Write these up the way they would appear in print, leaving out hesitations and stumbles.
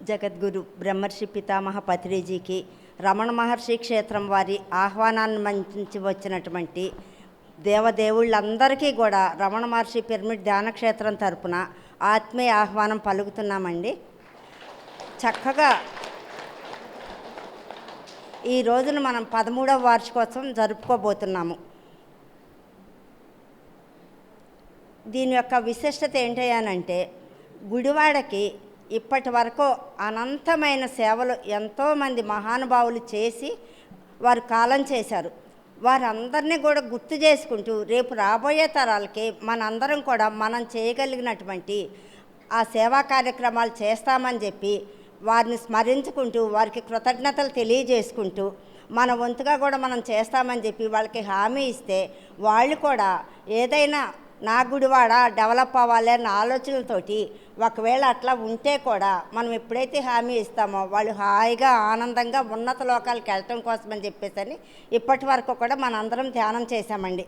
జగద్గురు బ్రహ్మర్షి పితామహ పత్రిజీకి రమణ మహర్షి క్షేత్రం వారి ఆహ్వానాన్ని మంచి వచ్చినటువంటి దేవదేవుళ్ళందరికీ కూడా రమణ మహర్షి పిరమిడ్ ధ్యాన క్షేత్రం తరపున ఆత్మీయ ఆహ్వానం పలుకుతున్నామండి. చక్కగా ఈ రోజున మనం 13వ వార్షికోత్సవం జరుపుకోబోతున్నాము. దీని యొక్క విశిష్టత ఏంటంటే గుడివాడకి ఇప్పటి వరకు అనంతమైన సేవలు ఎంతోమంది మహానుభావులు చేసి వారు కాలం చేశారు. వారందరినీ కూడా గుర్తు చేసుకుంటూ రేపు రాబోయే తరాలకి మనందరం కూడా మనం చేయగలిగినటువంటి ఆ సేవా కార్యక్రమాలు చేస్తామని చెప్పి వారిని స్మరించుకుంటూ వారికి కృతజ్ఞతలు తెలియజేసుకుంటూ మన వంతుగా కూడా మనం చేస్తామని చెప్పి వాళ్ళకి హామీ ఇస్తే వాళ్ళు కూడా ఏదైనా నా గుడివాడ డెవలప్ అవ్వాలి అన్న ఆలోచనలతోటి ఒకవేళ అట్లా ఉంటే కూడా మనం ఎప్పుడైతే హామీ ఇస్తామో వాళ్ళు హాయిగా ఆనందంగా ఉన్నత లోకాలకు వెళ్ళటం కోసమని చెప్పేసి ఇప్పటి వరకు కూడా మనందరం ధ్యానం చేశామండి.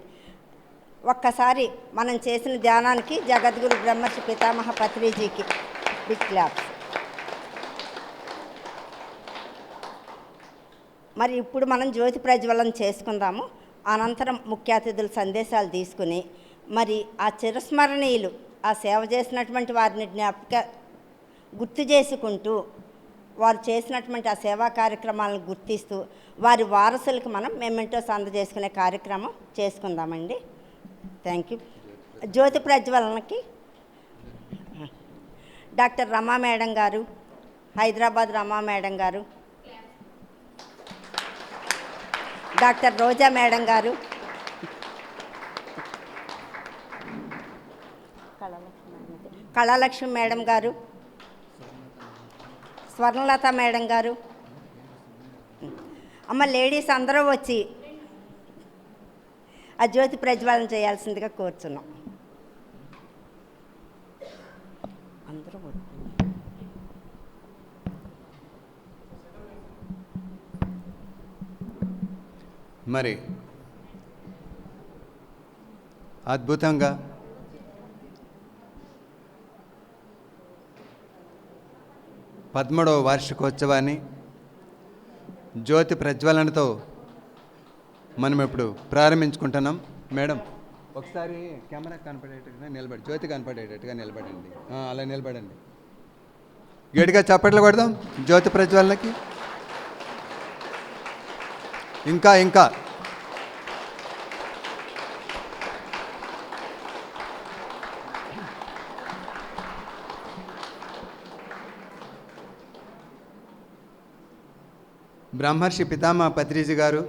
ఒక్కసారి మనం చేసిన ధ్యానానికి జగద్గురు బ్రహ్మర్షి పితామహ పత్రిజీకి బిగ్ క్లాప్స్. మరి ఇప్పుడు మనం జ్యోతి ప్రజ్వలన చేసుకుందాము. అనంతరం ముఖ్య అతిథుల సందేశాలు తీసుకుని మరి ఆ చిరస్మరణీయులు ఆ సేవ చేసినటువంటి వారిని గుర్తు చేసుకుంటూ వారు చేసినటువంటి ఆ సేవా కార్యక్రమాలను గుర్తిస్తూ వారి వారసులకు మనం మెమెంటోస్ అందజేసుకునే కార్యక్రమం చేసుకుందామండి. Thank you. జ్యోతి ప్రజ్వలనకి డాక్టర్ రమా మేడం గారు, హైదరాబాద్ రమా మేడం గారు, డాక్టర్ రోజా మేడం గారు, కళాలక్ష్మి మేడం గారు, స్వర్ణలత మేడం గారు, అమ్మ లేడీస్ అందరూ వచ్చి ఆ జ్యోతి ప్రజ్వలన చేయాల్సిందిగా కోరుచున్నాం. అందరూ మరి అద్భుతంగా పదమూడవ వార్షికోత్సవాన్ని జ్యోతి ప్రజ్వలనతో మనం ఇప్పుడు ప్రారంభించుకుంటున్నాం. మేడం ఒకసారి కెమెరా కనపడేటట్టుగా నిలబడి, జ్యోతి కనపడేటట్టుగా నిలబడండి. అలా నిలబడండి. గట్టిగా చప్పట్లు కొడదాం జ్యోతి ప్రజ్వలనకి. ఇంకా ఇంకా బ్రహ్మర్షి పితామహ పత్రిజీ గారు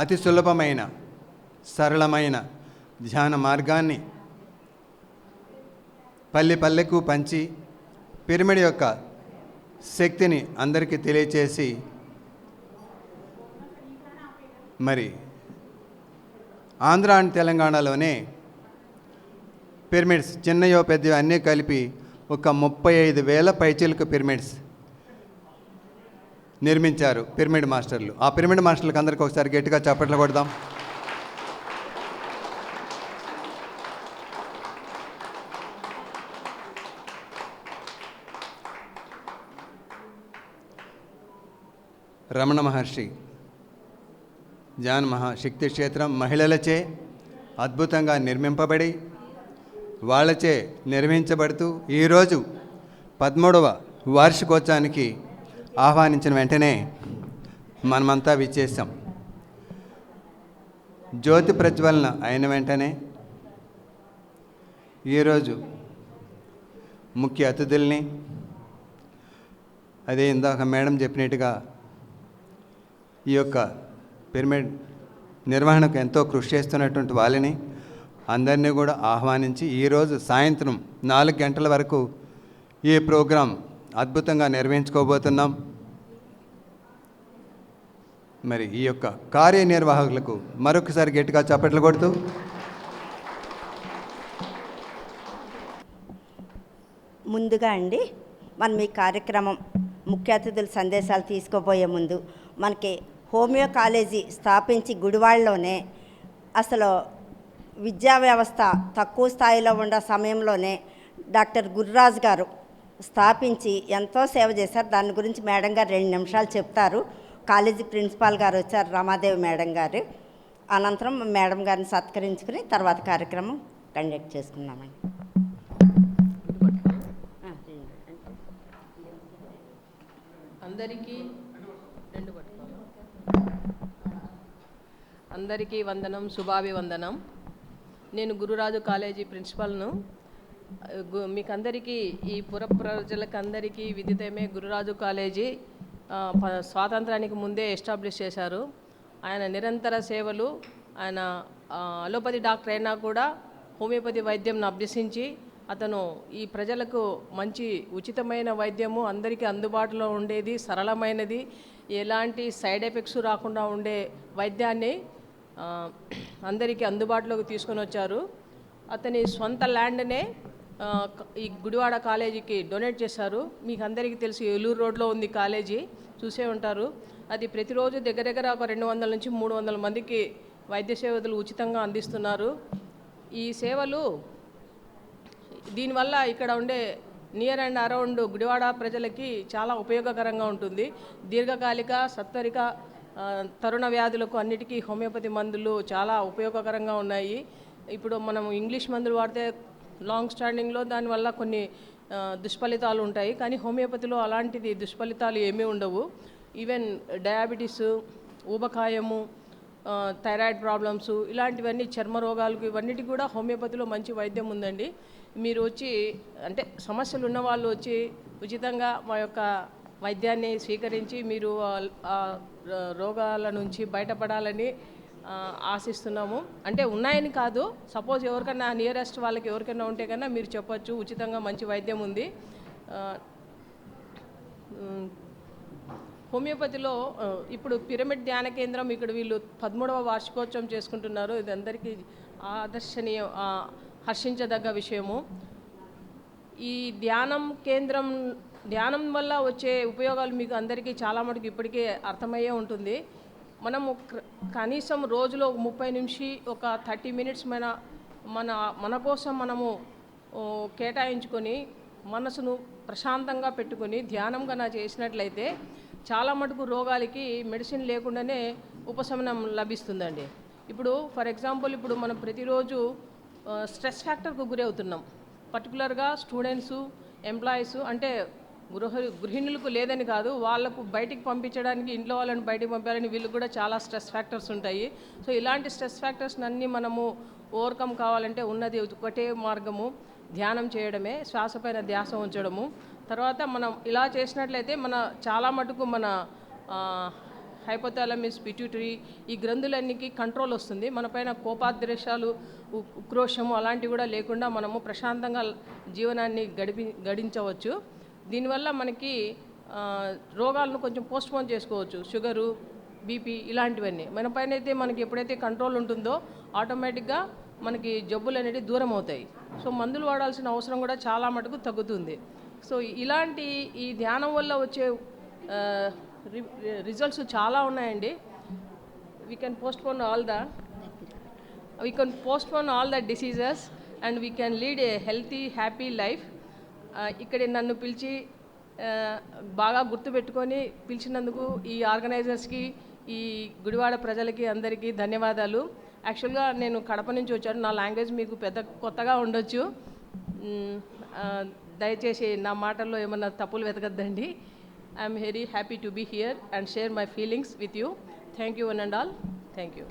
అతి సులభమైన సరళమైన ధ్యాన మార్గాన్ని పల్లె పల్లెకు పంచి పిరమిడ్ యొక్క శక్తిని అందరికీ తెలియచేసి మరి ఆంధ్ర అండ్ తెలంగాణలోనే పిరమిడ్స్ చిన్నయో పెద్దయో అన్నీ కలిపి ఒక 35,000 పైచీలకు పిరమిడ్స్ నిర్మించారు పిరమిడ్ మాస్టర్లు. ఆ పిరమిడ్ మాస్టర్లకు అందరికీ ఒకసారి గట్టిగా చప్పట్లు కొడదాం. రమణ మహర్షి ధ్యాన మహాశక్తి క్షేత్రం మహిళలచే అద్భుతంగా నిర్మింపబడి వాళ్ళచే నిర్వహించబడుతూ ఈరోజు 13వ వార్షికోత్సవానికి ఆహ్వానించిన వెంటనే మనమంతా విచ్చేసాం. జ్యోతి ప్రజ్వలన అయిన వెంటనే ఈరోజు ముఖ్య అతిథుల్ని, అదే ఇందాక మేడం చెప్పినట్టుగా ఈ యొక్క పిరమిడ్ నిర్వహణకు ఎంతో కృషి చేస్తున్నటువంటి వాళ్ళని అందరినీ కూడా ఆహ్వానించి ఈరోజు సాయంత్రం 4 గంటల వరకు ఈ ప్రోగ్రాం అద్భుతంగా నిర్వహించుకోబోతున్నాం. మరి ఈ యొక్క కార్యనిర్వాహకులకు మరొకసారి గట్టిగా చప్పట్లు కొడుతూ ముందుగా అండి మనం ఈ కార్యక్రమం ముఖ్య అతిథుల సందేశాలు తీసుకోబోయే ముందు మనకి హోమియో కాలేజీ స్థాపించి గుడివాడలోనే అసలు విద్యా వ్యవస్థ తక్కువ స్థాయిలో ఉన్న సమయంలోనే డాక్టర్ గురురాజ్ గారు స్థాపించి ఎంతో సేవ చేశారు. దాని గురించి మేడం గారు 2 నిమిషాలు చెప్తారు. కాలేజీ ప్రిన్సిపాల్ గారు వచ్చారు, రమాదేవి మేడం గారు. అనంతరం మేడం గారిని సత్కరించుకుని తర్వాత కార్యక్రమం కండక్ట్ చేసుకున్నామండి. అందరికీ వందనం, శుభాభివందనం. నేను గురురాజు కాలేజీ ప్రిన్సిపల్ను. మీకందరికీ, ఈ పుర ప్రజలకందరికీ విదితమే, గురురాజు కాలేజీ స్వాతంత్రానికి ముందే ఎస్టాబ్లిష్ చేశారు. ఆయన నిరంతర సేవలు, ఆయన అలోపతి డాక్టర్ అయినా కూడా హోమియోపతి వైద్యంను అభ్యసించి అతను ఈ ప్రజలకు మంచి ఉచితమైన వైద్యము, అందరికీ అందుబాటులో ఉండేది, సరళమైనది, ఎలాంటి సైడ్ ఎఫెక్ట్స్ రాకుండా ఉండే వైద్యాన్ని అందరికీ అందుబాటులోకి తీసుకొని వచ్చారు. అతని సొంత ల్యాండ్నే ఈ గుడివాడ కాలేజీకి డొనేట్ చేశారు. మీకు అందరికీ తెలుసు, ఏలూరు రోడ్లో ఉంది కాలేజీ, చూసే ఉంటారు. అది ప్రతిరోజు దగ్గర దగ్గర ఒక 200 నుంచి 300 మందికి వైద్య సేవలు ఉచితంగా అందిస్తున్నారు. ఈ సేవలు దీనివల్ల ఇక్కడ ఉండే నియర్ అండ్ అరౌండ్ గుడివాడ ప్రజలకి చాలా ఉపయోగకరంగా ఉంటుంది. దీర్ఘకాలిక, సత్వరిక, తరుణ వ్యాధులకు అన్నిటికీ హోమియోపతి మందులు చాలా ఉపయోగకరంగా ఉన్నాయి. ఇప్పుడు మనం ఇంగ్లీష్ మందులు వాడితే లాంగ్ స్టాండింగ్లో దానివల్ల కొన్ని దుష్ఫలితాలు ఉంటాయి, కానీ హోమియోపతిలో అలాంటిది దుష్ఫలితాలు ఏమీ ఉండవు. ఈవెన్ డయాబెటీస్, ఊబకాయము, థైరాయిడ్ ప్రాబ్లమ్స్, ఇలాంటివన్నీ, చర్మ రోగాలకు, ఇవన్నిటి కూడా హోమియోపతిలో మంచి వైద్యం ఉందండి. మీరు వచ్చి, అంటే సమస్యలు ఉన్న వాళ్ళు వచ్చి ఉచితంగా మా యొక్క వైద్యాన్ని స్వీకరించి మీరు రోగాల నుంచి బయటపడాలని ఆశిస్తున్నాము. అంటే ఉన్నాయని కాదు, సపోజ్ ఎవరికైనా నియరెస్ట్ వాళ్ళకి ఎవరికైనా ఉంటే కన్నా మీరు చెప్పొచ్చు, ఉచితంగా మంచి వైద్యం ఉంది. హోమియోపతిలో ఇప్పుడు పిరమిడ్ ధ్యాన కేంద్రం ఇక్కడ వీళ్ళు 13వ వార్షికోత్సవం చేసుకుంటున్నారు. ఇది అందరికీ ఆదర్శనీయ, హర్షించదగ్గ విషయము. ఈ ధ్యానం వల్ల వచ్చే ఉపయోగాలు మీకు అందరికీ చాలా మటుకు ఇప్పటికే అర్థమయ్యే ఉంటుంది. మనము కనీసం రోజులో 30 నుంచి ఒక 30 మినిట్స్ మన కోసం మనము కేటాయించుకొని మనసును ప్రశాంతంగా పెట్టుకొని ధ్యానం కన్నా చేసినట్లయితే చాలా మటుకు రోగాలకి మెడిసిన్ లేకుండానే ఉపశమనం లభిస్తుందండి. ఇప్పుడు ఫర్ ఎగ్జాంపుల్, ఇప్పుడు మనం ప్రతిరోజు స్ట్రెస్ ఫ్యాక్టర్కు గురి అవుతున్నాం. పర్టికులర్గా స్టూడెంట్సు, ఎంప్లాయీస్, అంటే గృహిణులకు లేదని కాదు, వాళ్ళకు బయటికి పంపించడానికి, ఇంట్లో వాళ్ళని బయటికి పంపాలని వీళ్ళకి కూడా చాలా స్ట్రెస్ ఫ్యాక్టర్స్ ఉంటాయి. సో ఇలాంటి స్ట్రెస్ ఫ్యాక్టర్స్ అన్నీ మనము ఓవర్కమ్ కావాలంటే ఉన్నది ఒకటే మార్గము, ధ్యానం చేయడమే, శ్వాసపైన ధ్యాస ఉంచడము. తర్వాత మనం ఇలా చేసినట్లయితే చాలా మటుకు మన హైపోథాలమిస్, పిట్యూటరీ, ఈ గ్రంథులన్నికి కంట్రోల్ వస్తుంది. మన పైన కోపాద్రేషాలు, ఉక్రోషము అలాంటివి కూడా లేకుండా మనము ప్రశాంతంగా జీవనాన్ని గడించవచ్చు. దీనివల్ల మనకి రోగాలను కొంచెం పోస్ట్పోన్ చేసుకోవచ్చు. షుగరు, బీపీ ఇలాంటివన్నీ మన పైన అయితే మనకి ఎప్పుడైతే కంట్రోల్ ఉంటుందో ఆటోమేటిక్గా మనకి జబ్బులు అనేవి దూరం అవుతాయి. సో మందులు వాడాల్సిన అవసరం కూడా చాలా మటుకు తగ్గుతుంది. సో ఇలాంటి ఈ ధ్యానం వల్ల వచ్చే రిజల్ట్స్ చాలా ఉన్నాయండి. We can postpone all the diseases and we can lead a healthy, happy life. ఇక్కడ నన్ను పిలిచి బాగా గుర్తుపెట్టుకొని పిలిచినందుకు ఈ ఆర్గనైజర్స్కి, ఈ గుడివాడ ప్రజలకి అందరికీ ధన్యవాదాలు. యాక్చువల్గా నేను కడప నుంచి వచ్చాను, నా లాంగ్వేజ్ మీకు పెద్ద కొత్తగా ఉండొచ్చు, దయచేసి నా మాటల్లో ఏమన్నా తప్పులు వెతకద్దండి. I'm very happy to be here and share my feelings with you. Thank you one and all. Thank you.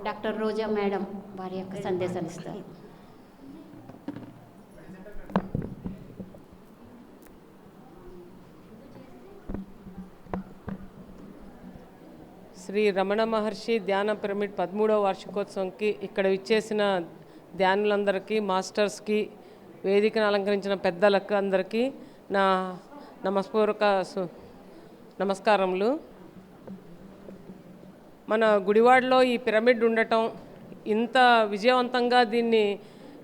Doctor Roja madam వారి యొక్క సందేశాలు ఇస్తారు. శ్రీ రమణ మహర్షి ధ్యాన పిరమిడ్ 13వ వార్షికోత్సవంకి ఇక్కడ ఇచ్చేసిన ధ్యానులందరికీ, మాస్టర్స్కి, వేదికను అలంకరించిన పెద్దలకు అందరికీ నా నమస్పూర్వక నమస్కారములు. మన గుడివాడలో ఈ పిరమిడ్ ఉండటం, ఇంత విజయవంతంగా దీన్ని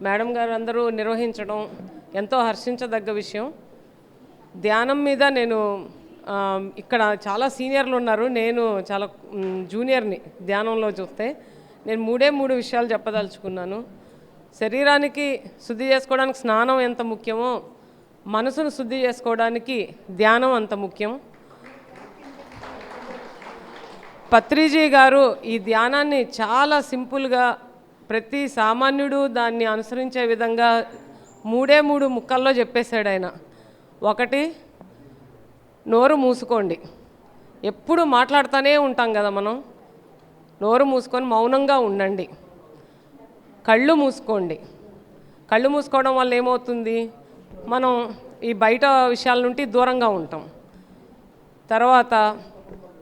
మేడం గారు అందరూ నిర్వహించడం ఎంతో హర్షించదగ్గ విషయం. ధ్యానం మీద నేను ఇక్కడ చాలా సీనియర్లు ఉన్నారు, నేను చాలా జూనియర్ని ధ్యానంలో చూస్తే. నేను మూడు విషయాలు చెప్పదలుచుకున్నాను. శరీరానికి శుద్ధి చేసుకోవడానికి స్నానం ఎంత ముఖ్యమో, మనసును శుద్ధి చేసుకోవడానికి ధ్యానం అంత ముఖ్యం. పత్రిజీ గారు ఈ ధ్యానాన్ని చాలా సింపుల్గా ప్రతి సామాన్యుడు దాన్ని అనుసరించే విధంగా 3 ముక్కల్లో చెప్పేశాడు ఆయన. ఒకటి, నోరు మూసుకోండి. ఎప్పుడు మాట్లాడుతూనే ఉంటాం కదా మనం. నోరు మూసుకొని మౌనంగా ఉండండి. కళ్ళు మూసుకోండి. కళ్ళు మూసుకోవడం వల్ల ఏమవుతుంది, మనం ఈ బయట విషయాల నుండి దూరంగా ఉంటాం. తర్వాత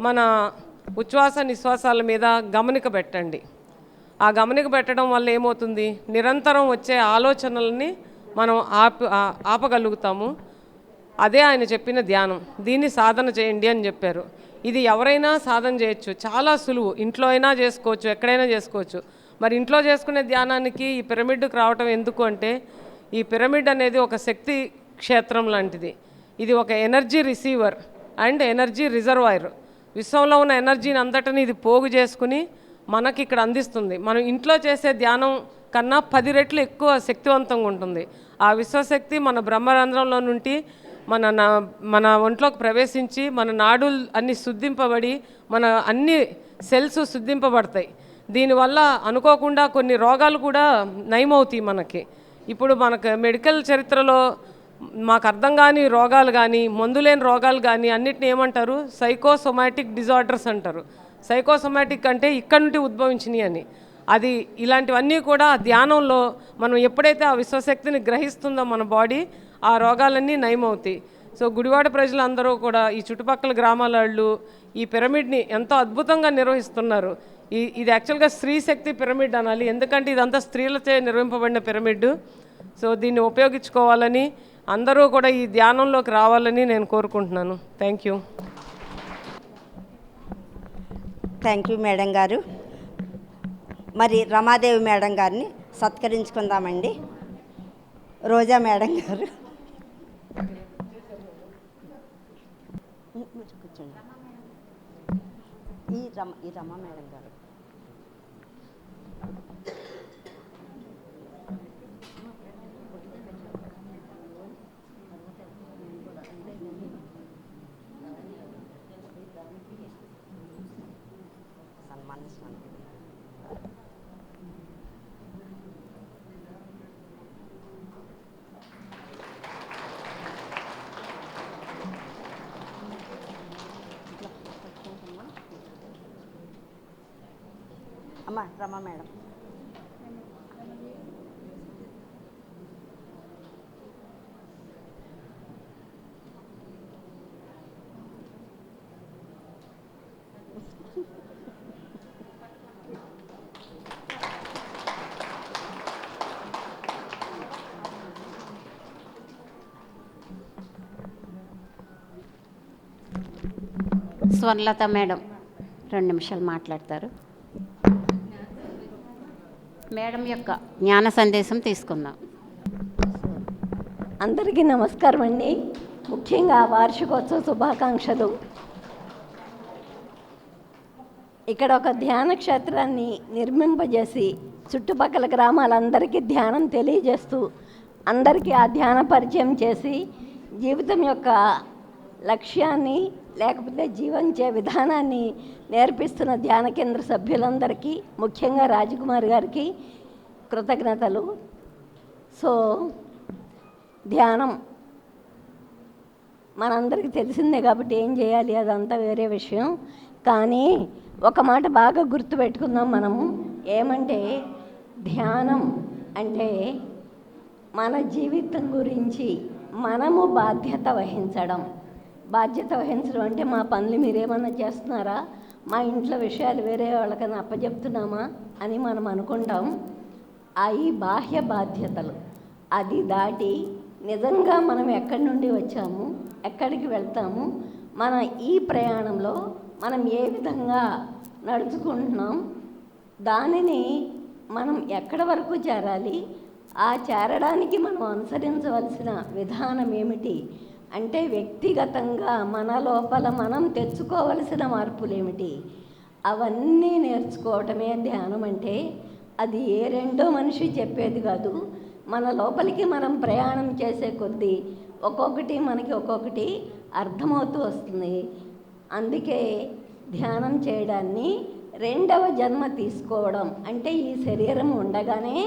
మన ఉచ్ఛ్వాస నిశ్వాసాల మీద గమనిక పెట్టండి. ఆ గమనిక పెట్టడం వల్ల ఏమవుతుంది, నిరంతరం వచ్చే ఆలోచనల్ని మనం ఆపగలుగుతాము. అదే ఆయన చెప్పిన ధ్యానం. దీన్ని సాధన చేయండి అని చెప్పారు. ఇది ఎవరైనా సాధన చేయొచ్చు, చాలా సులువు. ఇంట్లో అయినా చేసుకోవచ్చు, ఎక్కడైనా చేసుకోవచ్చు. మరి ఇంట్లో చేసుకునే ధ్యానానికి ఈ పిరమిడ్కి రావటం ఎందుకు అంటే, ఈ పిరమిడ్ అనేది ఒక శక్తి క్షేత్రం లాంటిది. ఇది ఒక energy receiver and energy reservoir. విశ్వంలో ఉన్న ఎనర్జీని అంతటిని ఇది పోగు చేసుకుని మనకి ఇక్కడ అందిస్తుంది. మనం ఇంట్లో చేసే ధ్యానం కన్నా 10 రెట్లు ఎక్కువ శక్తివంతంగా ఉంటుంది. ఆ విశ్వశక్తి మన బ్రహ్మరంధ్రంలో నుండి మన ఒంట్లోకి ప్రవేశించి మన నాడులు అన్నీ శుద్ధింపబడి మన అన్ని సెల్స్ శుద్ధింపబడతాయి. దీనివల్ల అనుకోకుండా కొన్ని రోగాలు కూడా నయమవుతాయి మనకి. ఇప్పుడు మనకు మెడికల్ చరిత్రలో మాకు అర్థం కాని రోగాలు కానీ, మందులేని రోగాలు కానీ అన్నిటిని ఏమంటారు, సైకోసొమాటిక్ డిజార్డర్స్ అంటారు. సైకోసొమాటిక్ అంటే ఇక్కడ నుండి ఉద్భవించినాయి అని. అది ఇలాంటివన్నీ కూడా ధ్యానంలో మనం ఎప్పుడైతే ఆ విశ్వశక్తిని గ్రహిస్తుందో మన బాడీ, ఆ రోగాలన్నీ నయమవుతాయి. సో గుడివాడ ప్రజలందరూ కూడా, ఈ చుట్టుపక్కల గ్రామాల వాళ్ళు ఈ పిరమిడ్ని ఎంతో అద్భుతంగా నిర్వహిస్తున్నారు. ఇది యాక్చువల్గా స్త్రీ శక్తి పిరమిడ్ అనాలి, ఎందుకంటే ఇదంతా స్త్రీలచే నిర్వహింపబడిన పిరమిడ్. సో దీన్ని ఉపయోగించుకోవాలని, అందరూ కూడా ఈ ధ్యానంలోకి రావాలని నేను కోరుకుంటున్నాను. Thank you. Thank you madam గారు. మరి రమాదేవి మేడం గారిని సత్కరించుకుందామండి. రోజా మేడం గారు కూర్చోండి. ఈ రమా మేడం గారు. అమ్మా రమా మేడం. స్వర్ణలత మేడం 2 నిమిషాలు మాట్లాడతారు. మేడం యొక్క జ్ఞాన సందేశం తీసుకుందాం. అందరికీ నమస్కారం అండి. ముఖ్యంగా వార్షికోత్సవ శుభాకాంక్షలు. ఇక్కడ ఒక ధ్యాన క్షేత్రాన్ని నిర్మింపజేసి చుట్టుపక్కల గ్రామాలందరికీ ధ్యానం తెలియజేస్తూ అందరికీ ఆ ధ్యాన పరిచయం చేసి జీవితం యొక్క లక్ష్యాన్ని లేకపోతే జీవించే విధానాన్ని నేర్పిస్తున్న ధ్యాన కేంద్ర సభ్యులందరికీ, ముఖ్యంగా రాజకుమారి గారికి కృతజ్ఞతలు. సో ధ్యానం మనందరికీ తెలిసిందే కాబట్టి ఏం చేయాలి అదంతా వేరే విషయం. కానీ ఒక మాట బాగా గుర్తుపెట్టుకుందాం మనము. ఏమంటే ధ్యానం అంటే మన జీవితం గురించి మనము బాధ్యత వహించడం. బాధ్యత వహించడం అంటే మా పనులు మీరేమన్నా చేస్తున్నారా, మా ఇంట్లో విషయాలు వేరే వాళ్ళకన్నా అప్పచెప్తున్నామా అని మనం అనుకుంటాం. అవి బాహ్య బాధ్యతలు. అది దాటి నిజంగా మనం ఎక్కడి నుండి వచ్చాము, ఎక్కడికి వెళ్తాము, మన ఈ ప్రయాణంలో మనం ఏ విధంగా నడుచుకుంటున్నాం, దానిని మనం ఎక్కడి వరకు చేరాలి, ఆ చేరడానికి మనం అనుసరించవలసిన విధానం ఏమిటి అంటే వ్యక్తిగతంగా మన లోపల మనం తెచ్చుకోవలసిన మార్పులు ఏమిటి, అవన్నీ నేర్చుకోవటమే ధ్యానం అంటే. అది ఏ రెండో మనిషి చెప్పేది కాదు. మన లోపలికి మనం ప్రయాణం చేసే కొద్దీ ఒక్కొక్కటి మనకి ఒక్కొక్కటి అర్థమవుతూ వస్తుంది. అందుకే ధ్యానం చేయడాన్ని రెండవ జన్మ తీసుకోవడం అంటే ఈ శరీరం ఉండగానే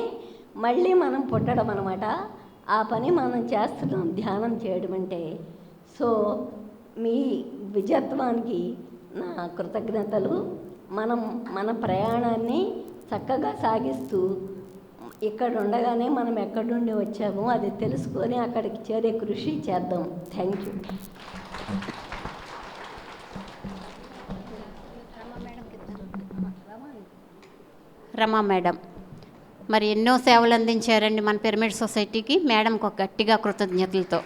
మళ్ళీ మనం పుట్టడం అన్నమాట. ఆ పని మనం చేస్తున్నాం ధ్యానం చేయడం అంటే. సో మీ విజయత్వానికి నా కృతజ్ఞతలు. మనం మన ప్రయాణాన్ని చక్కగా సాగిస్తూ ఇక్కడ ఉండగానే మనం ఎక్కడి నుండి వచ్చామో అది తెలుసుకొని అక్కడికి చేరే కృషి చేద్దాం. Thank you. రమా మేడం మరి ఎన్నో సేవలు అందించారండి మన పిరమిడ్ సొసైటీకి. మేడంకి ఒక గట్టిగా కృతజ్ఞతలతో.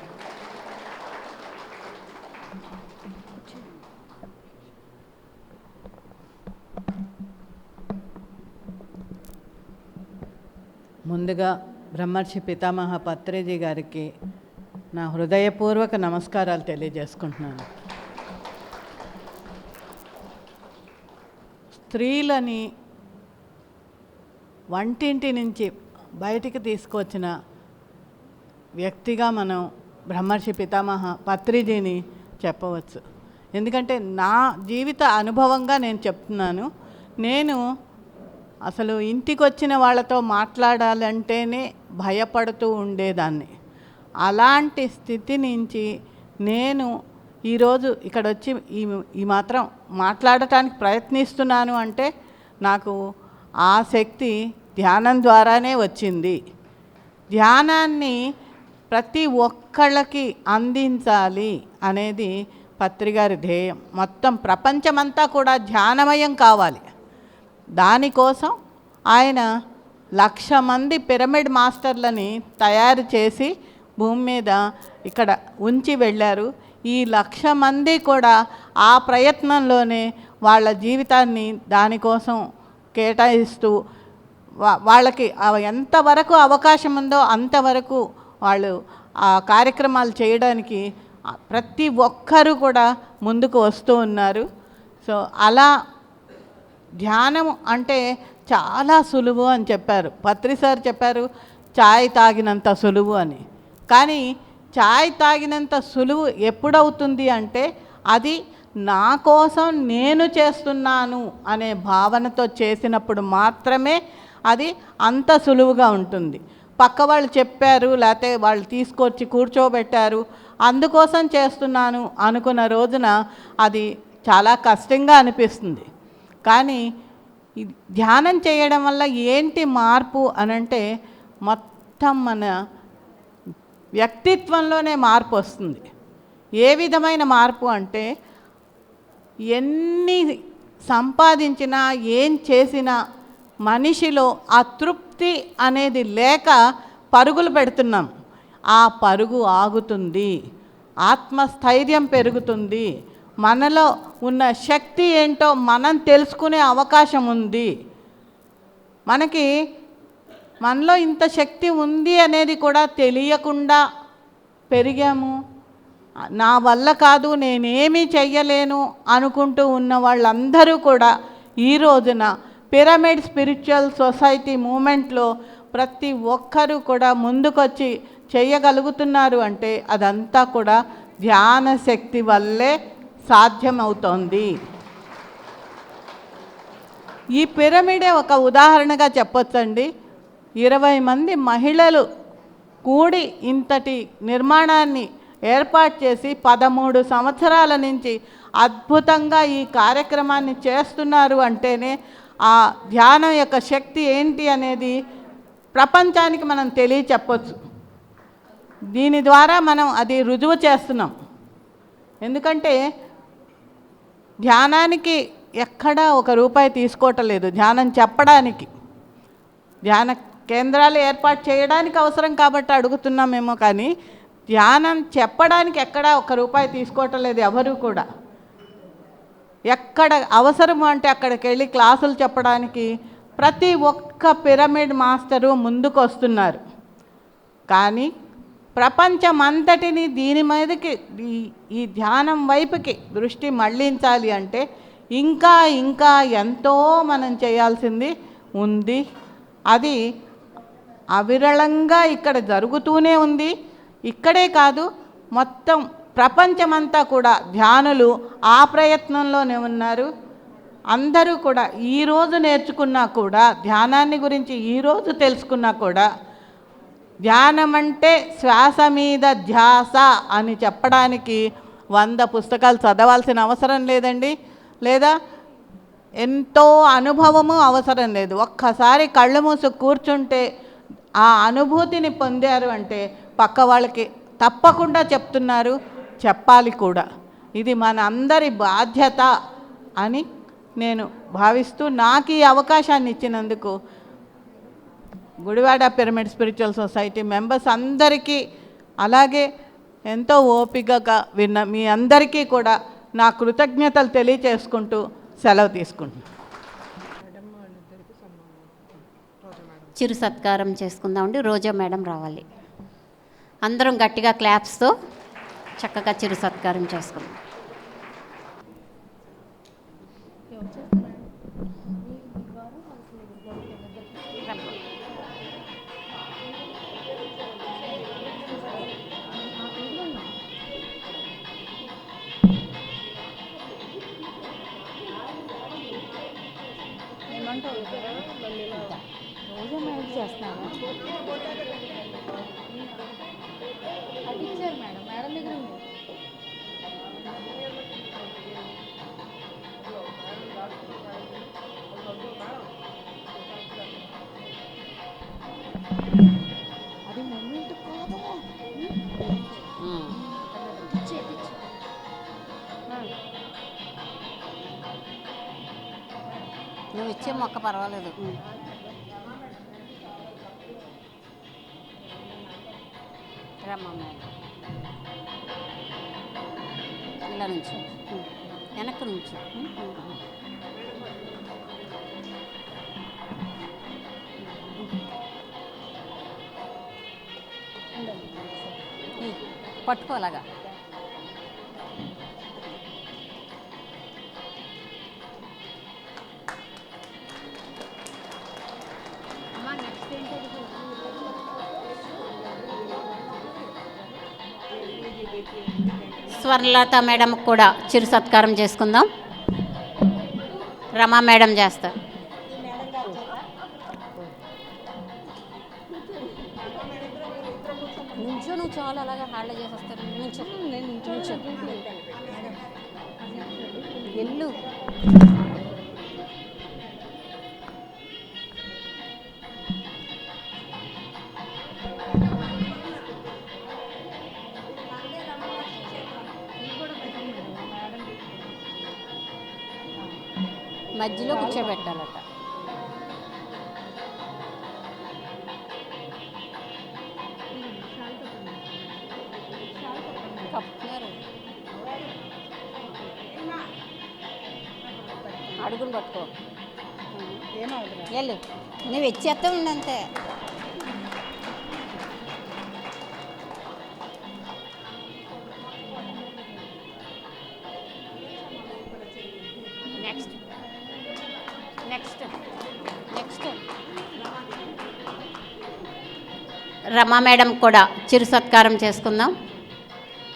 ముందుగా బ్రహ్మర్షి పితామహ పత్రేజీ గారికి నా హృదయపూర్వక నమస్కారాలు తెలియజేసుకుంటున్నాను. స్త్రీలని వంటింటి నుంచి బయటికి తీసుకొచ్చిన వ్యక్తిగా మనం బ్రహ్మర్షి పితామహ పత్రిజీని చెప్పవచ్చు. ఎందుకంటే నా జీవిత అనుభవంగా నేను చెప్తున్నాను. నేను అసలు ఇంటికి వచ్చిన వాళ్ళతో మాట్లాడాలంటేనే భయపడుతూ ఉండేదాన్ని. అలాంటి స్థితి నుంచి నేను ఈరోజు ఇక్కడ వచ్చి ఈ మాత్రం మాట్లాడటానికి ప్రయత్నిస్తున్నాను అంటే నాకు ఆ శక్తి ధ్యానం ద్వారానే వచ్చింది. ధ్యానాన్ని ప్రతి ఒక్కళ్ళకి అందించాలి అనేది పత్రిగారి ధ్యేయం. మొత్తం ప్రపంచమంతా కూడా ధ్యానమయం కావాలి. దానికోసం ఆయన 1,00,000 మంది పిరమిడ్ మాస్టర్లని తయారు చేసి భూమి మీద ఇక్కడ ఉంచి వెళ్ళారు. ఈ 1,00,000 మంది కూడా ఆ ప్రయత్నంలోనే వాళ్ళ జీవితాన్ని దానికోసం కేటాయిస్తూ వాళ్ళకి ఎంతవరకు అవకాశం ఉందో అంతవరకు వాళ్ళు ఆ కార్యక్రమాలు చేయడానికి ప్రతి ఒక్కరూ కూడా ముందుకు వస్తూ ఉన్నారు. సో అలా ధ్యానం అంటే చాలా సులువు అని చెప్పారు. పత్రి సార్ చెప్పారు చాయ్ తాగినంత సులువు అని. కానీ చాయ్ తాగినంత సులువు ఎప్పుడవుతుంది అంటే అది నా కోసం నేను చేస్తున్నాను అనే భావనతో చేసినప్పుడు మాత్రమే అది అంత సులువుగా ఉంటుంది. పక్క వాళ్ళు చెప్పారు, లేకపోతే వాళ్ళు తీసుకొచ్చి కూర్చోబెట్టారు, అందుకోసం చేస్తున్నాను అనుకున్న రోజున అది చాలా కష్టంగా అనిపిస్తుంది. కానీ ధ్యానం చేయడం వల్ల ఏంటి మార్పు అనంటే మొత్తం మన వ్యక్తిత్వంలోనే మార్పు వస్తుంది. ఏ విధమైన మార్పు అంటే ఎన్ని సంపాదించినా ఏం చేసినా మనిషిలో ఆ తృప్తి అనేది లేక పరుగులు పెడుతున్నాం. ఆ పరుగు ఆగుతుంది, ఆత్మస్థైర్యం పెరుగుతుంది, మనలో ఉన్న శక్తి ఏంటో మనం తెలుసుకునే అవకాశం ఉంది. మనలో ఇంత శక్తి ఉంది అనేది కూడా తెలియకుండా పెరిగాము. నా వల్ల కాదు, నేనేమీ చెయ్యలేను అనుకుంటూ ఉన్న వాళ్ళందరూ కూడా ఈ రోజున పిరమిడ్ స్పిరిచువల్ సొసైటీ మూమెంట్లో ప్రతి ఒక్కరూ కూడా ముందుకొచ్చి చేయగలుగుతున్నారు అంటే అదంతా కూడా ధ్యాన శక్తి వల్లే సాధ్యమవుతోంది. ఈ పిరమిడే ఒక ఉదాహరణగా చెప్పొచ్చండి. 20 మంది మహిళలు కూడి ఇంతటి నిర్మాణాన్ని ఏర్పాటు చేసి 13 సంవత్సరాల నుంచి అద్భుతంగా ఈ కార్యక్రమాన్ని చేస్తున్నారు అంటేనే ఆ ధ్యానం యొక్క శక్తి ఏంటి అనేది ప్రపంచానికి మనం తెలియచెప్పొచ్చు. దీని ద్వారా మనం అది రుజువు చేస్తున్నాం. ఎందుకంటే ధ్యానానికి ఎక్కడా ₹1 తీసుకోవటం లేదు. ధ్యానం చెప్పడానికి, ధ్యాన కేంద్రాలు ఏర్పాటు చేయడానికి అవసరం కాబట్టి అడుగుతున్నామేమో, కానీ ధ్యానం చెప్పడానికి ఎక్కడా ₹1 తీసుకోవటం లేదు ఎవరు కూడా. ఎక్కడ అవసరం అంటే అక్కడికి వెళ్ళి క్లాసులు చెప్పడానికి ప్రతి ఒక్క పిరమిడ్ మాస్టరు ముందుకు వస్తున్నారు. కానీ ప్రపంచమంతటిని దీని మీదకి ఈ ధ్యానం వైపుకి దృష్టి మళ్ళించాలి అంటే ఇంకా ఇంకా ఎంతో మనం చేయాల్సింది ఉంది. అది అవిరళంగా ఇక్కడ జరుగుతూనే ఉంది. ఇక్కడే కాదు, మొత్తం ప్రపంచమంతా కూడా ధ్యానులు ఆ ప్రయత్నంలోనే ఉన్నారు. అందరూ కూడా ఈరోజు నేర్చుకున్నా కూడా, ధ్యానాన్ని గురించి ఈరోజు తెలుసుకున్నా కూడా, ధ్యానం అంటే శ్వాస మీద ధ్యాస అని చెప్పడానికి 100 పుస్తకాలు చదవాల్సిన అవసరం లేదండి, లేదా ఎంతో అనుభవము అవసరం లేదు. ఒక్కసారి కళ్ళు మూసి కూర్చుంటే ఆ అనుభూతిని పొందారు అంటే పక్క వాళ్ళకి తప్పకుండా చెప్తున్నారు, చెప్పాలి కూడా. ఇది మన అందరి బాధ్యత అని నేను భావిస్తూ, నాకు ఈ అవకాశాన్ని ఇచ్చినందుకు Gudivada pyramid spiritual society members అందరికీ, అలాగే ఎంతో ఓపికగా విన్న మీ అందరికీ కూడా నా కృతజ్ఞతలు తెలియచేసుకుంటూ సెలవు తీసుకుంటున్నాను. చిరు సత్కారం చేసుకుందామండి. రోజా మేడం రావాలి. అందరం గట్టిగా క్లాప్స్తో చక్కగా చిరు సత్కారం చేసుకుందాం. రోజా మేడం చేస్తున్నారా? అది ఇచ్చారు మేడం, మేడం దగ్గర ఉంది. అది మూమెంట్ కాదు. నువ్వు ఇచ్చే మొక్క పర్వాలేదు. రమ్మా మేడం, ఇలా నుంచి వెనక్కి నుంచి పట్టుకోలాగా. స్వర్ణలత మేడం కూడా చిరు సత్కారం చేసుకుందాం. రమా మేడం చేస్తారు. నుంచో నువ్వు చాలా అలాగా హ్యాండ్ చేసేస్తారు. నుంచో నేను నుంచో ఎల్లు. మధ్యలో కూర్చోబెట్టాలట. అడుగులు పట్టుకో. వెళ్ళు, నువ్వు ఇచ్చేస్తా ఉండంతే. నెక్స్ట్ నెక్స్ట్ నెక్స్ట్ రమా మేడం కూడా చిరు సత్కారం చేసుకుందాం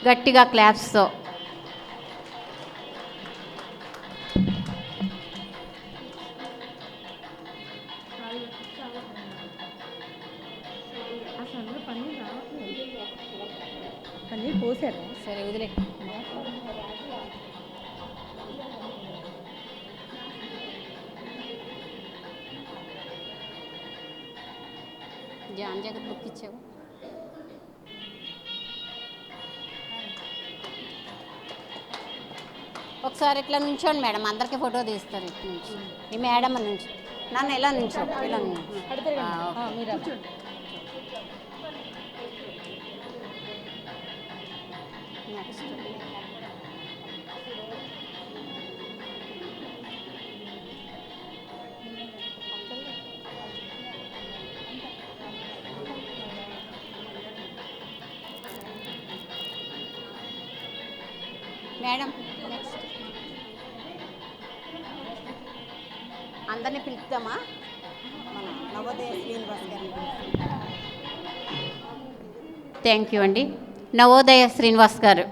గట్టిగా క్లాప్స్తో. పన్నీర్ పోసారా? సరే వదిలే. జాన్ జగత్ బుక్ ఇచ్చావు. ఒకసారి ఇట్లా నుంచోండి మేడం, అందరికీ ఫోటో తీస్తారు. ఇట్లా నుంచి ఈ మేడం నుంచి నన్ను ఎలా నుంచో ఇలా మీరు నెక్స్ట్ మేడం అందరినీ పిలుద్దామా? మన నవోదయ శ్రీనివాస్ గారిని థ్యాంక్ యూ అండి. నవోదయ శ్రీనివాస్ గారు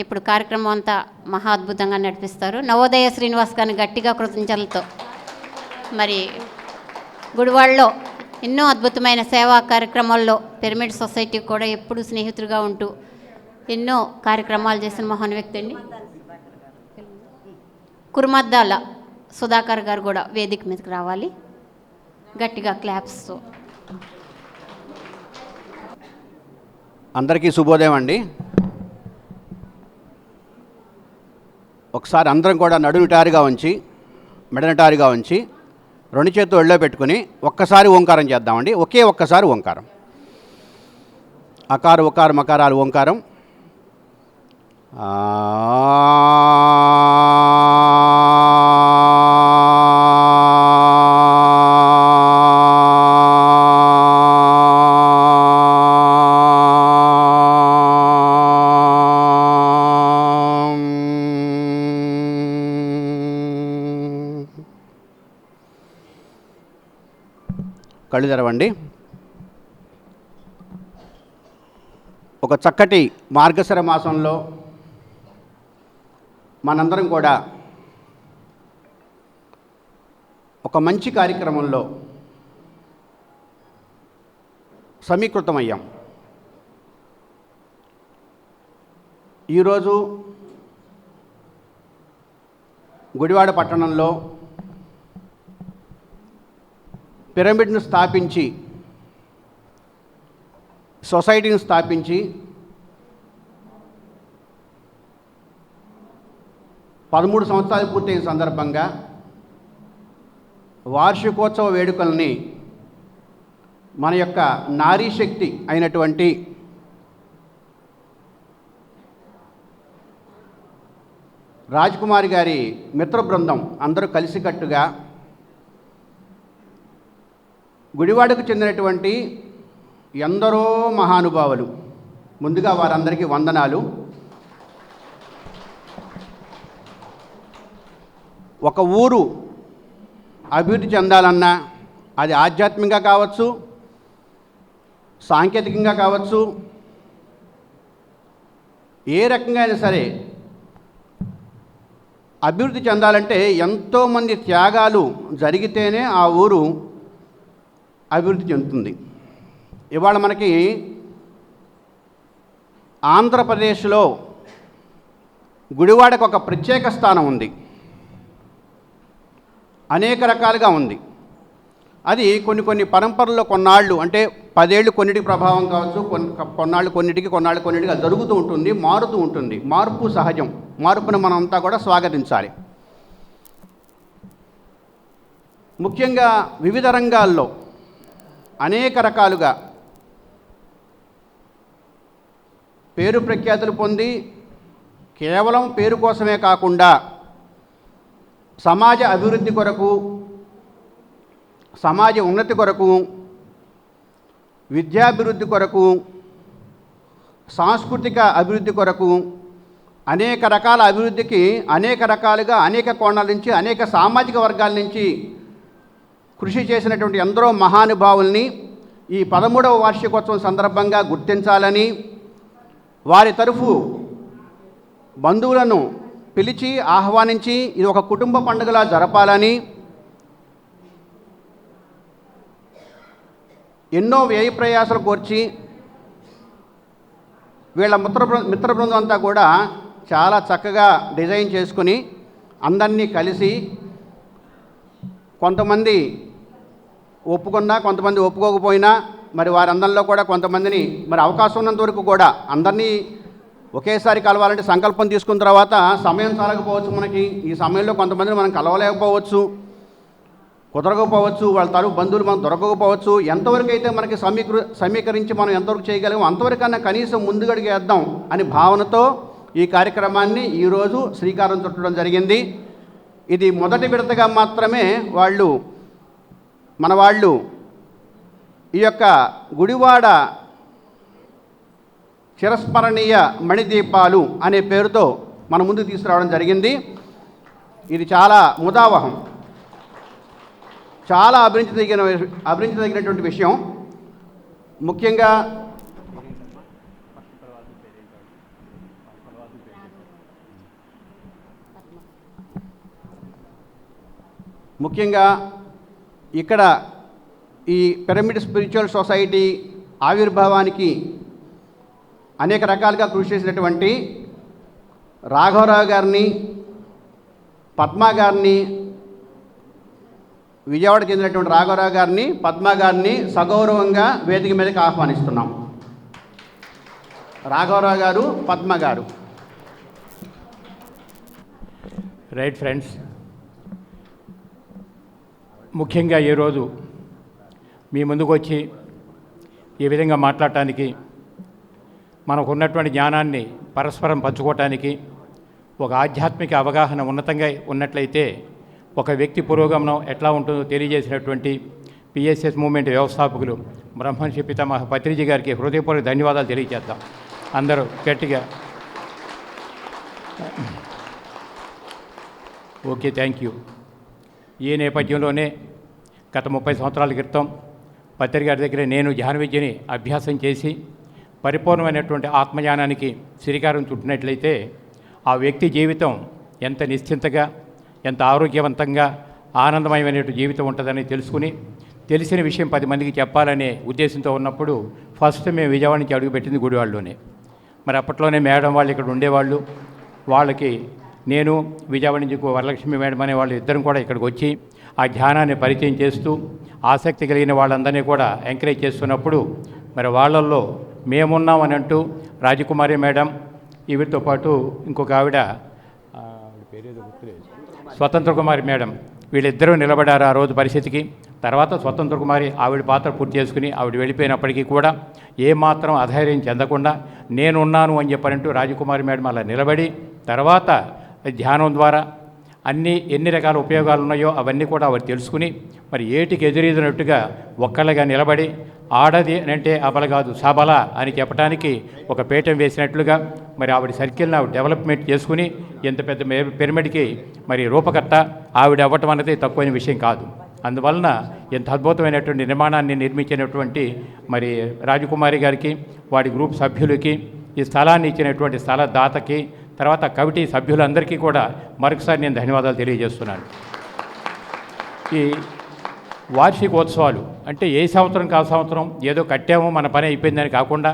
ఇప్పుడు కార్యక్రమం అంతా మహా అద్భుతంగా నడిపిస్తారు. నవోదయ శ్రీనివాస్ గారిని గట్టిగా కృతజ్ఞతలతో. మరి గుడివాడలో ఎన్నో అద్భుతమైన సేవా కార్యక్రమాల్లో పిరమిడ్ సొసైటీ కూడా ఎప్పుడు స్నేహితులుగా ఉంటూ ఎన్నో కార్యక్రమాలు చేసిన మహాన్ వ్యక్తి అండి. కురుమద్దాల సుధాకర్ గారు కూడా వేదిక మీదకి రావాలి. గట్టిగా క్లాప్స్తో. అందరికీ శుభోదయం అండి. ఒకసారి అందరం కూడా నడునిటారుగా ఉంచి మెడనిటారుగా ఉంచి 2 చేతులు ఒళ్ళో పెట్టుకుని ఒక్కసారి ఓంకారం చేద్దామండి. ఒక్కసారి ఓంకారం. అకారు ఉకారు మకారాలు ఓంకారం. కళ్ళు తెరవండి. ఒక చక్కటి మార్గశిర మాసంలో మనందరం కూడా ఒక మంచి కార్యక్రమంలో సమీకృతమయ్యాం. ఈరోజు గుడివాడ పట్టణంలో పిరమిడ్ను స్థాపించి సొసైటీని స్థాపించి 13 సంవత్సరాలు పూర్తయిన సందర్భంగా వార్షికోత్సవ వేడుకల్ని మన యొక్క నారీ శక్తి అయినటువంటి రాజ్కుమారి గారి మిత్ర బృందం అందరూ కలిసికట్టుగా గుడివాడకు చెందినటువంటి ఎందరో మహానుభావులు, ముందుగా వారందరికీ వందనాలు. ఒక ఊరు అభివృద్ధి చెందాలన్నా అది ఆధ్యాత్మికంగా కావచ్చు, సాంకేతికంగా కావచ్చు, ఏ రకంగా అయినా సరే అభివృద్ధి చెందాలంటే ఎంతోమంది త్యాగాలు జరిగితేనే ఆ ఊరు అభివృద్ధి చెందుతుంది. ఇవాళ మనకి ఆంధ్రప్రదేశ్లో గుడివాడకు ఒక ప్రత్యేక స్థానం ఉంది, అనేక రకాలుగా ఉంది. అది కొన్ని పరంపరల్లో కొన్నాళ్ళు, అంటే 10 ఏళ్ళు కొన్నిటికి ప్రభావం కావచ్చు, కొన్నాళ్ళు కొన్నిటికి అది జరుగుతూ ఉంటుంది, మారుతూ ఉంటుంది. మార్పు సహజం, మార్పును మనమంతా కూడా స్వాగతించాలి. ముఖ్యంగా వివిధ రంగాల్లో అనేక రకాలుగా పేరు ప్రఖ్యాతులు పొంది కేవలం పేరు కోసమే కాకుండా సమాజ అభివృద్ధి కొరకు, సమాజ ఉన్నతి కొరకు, విద్యాభివృద్ధి కొరకు, సాంస్కృతిక అభివృద్ధి కొరకు అనేక రకాల అభివృద్ధికి అనేక రకాలుగా అనేక కోణాల నుంచి అనేక సామాజిక వర్గాల నుంచి కృషి చేసినటువంటి ఎందరో మహానుభావుల్ని ఈ 13వ వార్షికోత్సవం సందర్భంగా గుర్తించాలని, వారి తరఫు బంధువులను పిలిచి ఆహ్వానించి ఇది ఒక కుటుంబ పండుగలా జరపాలని, ఎన్నో వ్యయ ప్రయాసాలు కోర్చి వీళ్ళ మిత్ర బృందం అంతా కూడా చాలా చక్కగా డిజైన్ చేసుకుని అందరినీ కలిసి, కొంతమంది ఒప్పుకున్నా కొంతమంది ఒప్పుకోకపోయినా మరి వారందరిలో కూడా కొంతమందిని మరి అవకాశం ఉన్నంత వరకు కూడా అందరినీ ఒకేసారి కలవాలంటే సంకల్పం తీసుకున్న తర్వాత సమయం చాలకపోవచ్చు, మనకి ఈ సమయంలో కొంతమందిని మనం కలవలేకపోవచ్చు, కుదరకపోవచ్చు, వాళ్ళ తరపు బంధువులు మనం దొరకకపోవచ్చు. ఎంతవరకు అయితే మనకి సమీకరించి మనం ఎంతవరకు చేయగలమో అంతవరకన్నా కనీసం ముందుగడిగేద్దాం అని భావనతో ఈ కార్యక్రమాన్ని ఈరోజు శ్రీకారం చుట్టడం జరిగింది. ఇది మొదటి విడతగా మాత్రమే మన వాళ్ళు ఈ యొక్క గుడివాడ చిరస్మరణీయ మణిదీపాలు అనే పేరుతో మన ముందుకు తీసుకురావడం జరిగింది. ఇది చాలా ముదావహం, చాలా అభినందించదగినటువంటి విషయం. ముఖ్యంగా ఇక్కడ ఈ పిరమిడ్ స్పిరిచువల్ సొసైటీ ఆవిర్భావానికి అనేక రకాలుగా కృషి చేసినటువంటి రాఘవరావు గారిని, పద్మా గారిని, విజయవాడ చెందినటువంటి రాఘవరావు గారిని, పద్మా గారిని సగౌరవంగా వేదిక మీదకి ఆహ్వానిస్తున్నాం. రాఘవరావు గారు, పద్మ గారు. రైట్ ఫ్రెండ్స్, ముఖ్యంగా ఈరోజు మీ ముందుకు వచ్చి ఈ విధంగా మాట్లాడటానికి, మనకు ఉన్నటువంటి జ్ఞానాన్ని పరస్పరం పంచుకోవటానికి, ఒక ఆధ్యాత్మిక అవగాహన ఉన్నతంగా ఉన్నట్లయితే ఒక వ్యక్తి పురోగమనం ఎట్లా ఉంటుందో తెలియజేసినటువంటి పిఎస్ఎస్ మూవ్మెంట్ వ్యవస్థాపకులు బ్రహ్మర్షి పితామహ పత్రిజీ గారికి హృదయపూర్వక ధన్యవాదాలు తెలియజేద్దాం. అందరూ గట్టిగా ఓకే, థ్యాంక్ యూ. ఈ నేపథ్యంలోనే గత 30 సంవత్సరాల క్రితం పత్రి గారి దగ్గర నేను ధ్యాన విద్యని అభ్యాసం చేసి పరిపూర్ణమైనటువంటి ఆత్మజ్ఞానానికి శ్రీకారం చుట్టినట్లయితే ఆ వ్యక్తి జీవితం ఎంత నిశ్చింతగా, ఎంత ఆరోగ్యవంతంగా, ఆనందమయమైనటువంటి జీవితం ఉంటుందని తెలుసుకుని, తెలిసిన విషయం 10 మందికి చెప్పాలనే ఉద్దేశంతో ఉన్నప్పుడు ఫస్ట్ మేము విజయవాడ నుంచి అడుగుపెట్టింది గుడివాడలోనే. మరి అప్పట్లోనే మేడం వాళ్ళు ఇక్కడ ఉండేవాళ్ళు. వాళ్ళకి నేను విజయవాడ నుంచి వరలక్ష్మి మేడం అనే వాళ్ళు ఇద్దరం కూడా ఇక్కడికి వచ్చి ఆ ధ్యానాన్ని పరిచయం చేస్తూ ఆసక్తి కలిగిన వాళ్ళందరినీ కూడా ఎంకరేజ్ చేస్తున్నప్పుడు మరి వాళ్ళల్లో మేమున్నామని అంటూ రాజకుమారి మేడం, వీరితో పాటు ఇంకొక ఆవిడ పేరేదో గుర్తులేదు, స్వతంత్ర కుమారి మేడం, వీళ్ళిద్దరూ నిలబడారు ఆ రోజు పరిస్థితికి. తర్వాత స్వతంత్ర కుమారి ఆవిడ పాత్ర పూర్తి చేసుకుని ఆవిడ వెళ్ళిపోయినప్పటికీ కూడా ఏమాత్రం అధైర్యం చెందకుండా నేనున్నాను అని చెప్పారంటూ రాజకుమారి మేడం అలా నిలబడి, తర్వాత ధ్యానం ద్వారా ఎన్ని రకాల ఉపయోగాలు ఉన్నాయో అవన్నీ కూడా ఆవిడ తెలుసుకుని మరి ఏటికి ఎదురీదినట్టుగా ఒక్కళ్ళగా నిలబడి ఆడది అంటే అబల కాదు సబల అని చెప్పడానికి ఒక పీఠం వేసినట్లుగా మరి ఆవిడ సర్కిల్ని ఆవిడ డెవలప్మెంట్ చేసుకుని ఎంత పెద్ద పిరమిడ్కి మరి రూపకర్త ఆవిడ అవ్వటం అనేది తక్కువైన విషయం కాదు. అందువలన ఎంత అద్భుతమైనటువంటి నిర్మాణాన్ని నిర్మించినటువంటి మరి రాజకుమారి గారికి, వాడి గ్రూప్ సభ్యులకి, ఈ స్థలాన్ని ఇచ్చినటువంటి స్థల దాతకి, తర్వాత కమిటీ సభ్యులందరికీ కూడా మరొకసారి నేను ధన్యవాదాలు తెలియజేస్తున్నాను. ఈ వార్షికోత్సవాలు అంటే ఏ సంవత్సరం కా సంవత్సరం ఏదో కట్టాము మన పని అయిపోయిందని కాకుండా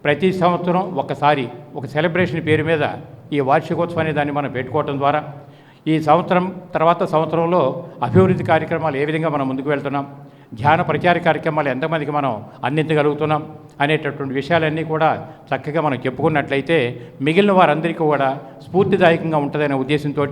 ప్రతి సంవత్సరం ఒకసారి ఒక సెలబ్రేషన్ పేరు మీద ఈ వార్షికోత్సవం అనే దాన్ని మనం పెట్టుకోవటం ద్వారా ఈ సంవత్సరం తర్వాత సంవత్సరంలో అభివృద్ధి కార్యక్రమాలు ఏ విధంగా మనం ముందుకు వెళ్తున్నాం, ధ్యాన ప్రచార కార్యక్రమాలు ఎంతమందికి మనం అందించగలుగుతున్నాం అనేటటువంటి విషయాలన్నీ కూడా చక్కగా మనం చెప్పుకున్నట్లయితే మిగిలిన వారందరికీ కూడా స్ఫూర్తిదాయకంగా ఉంటుందనే ఉద్దేశంతో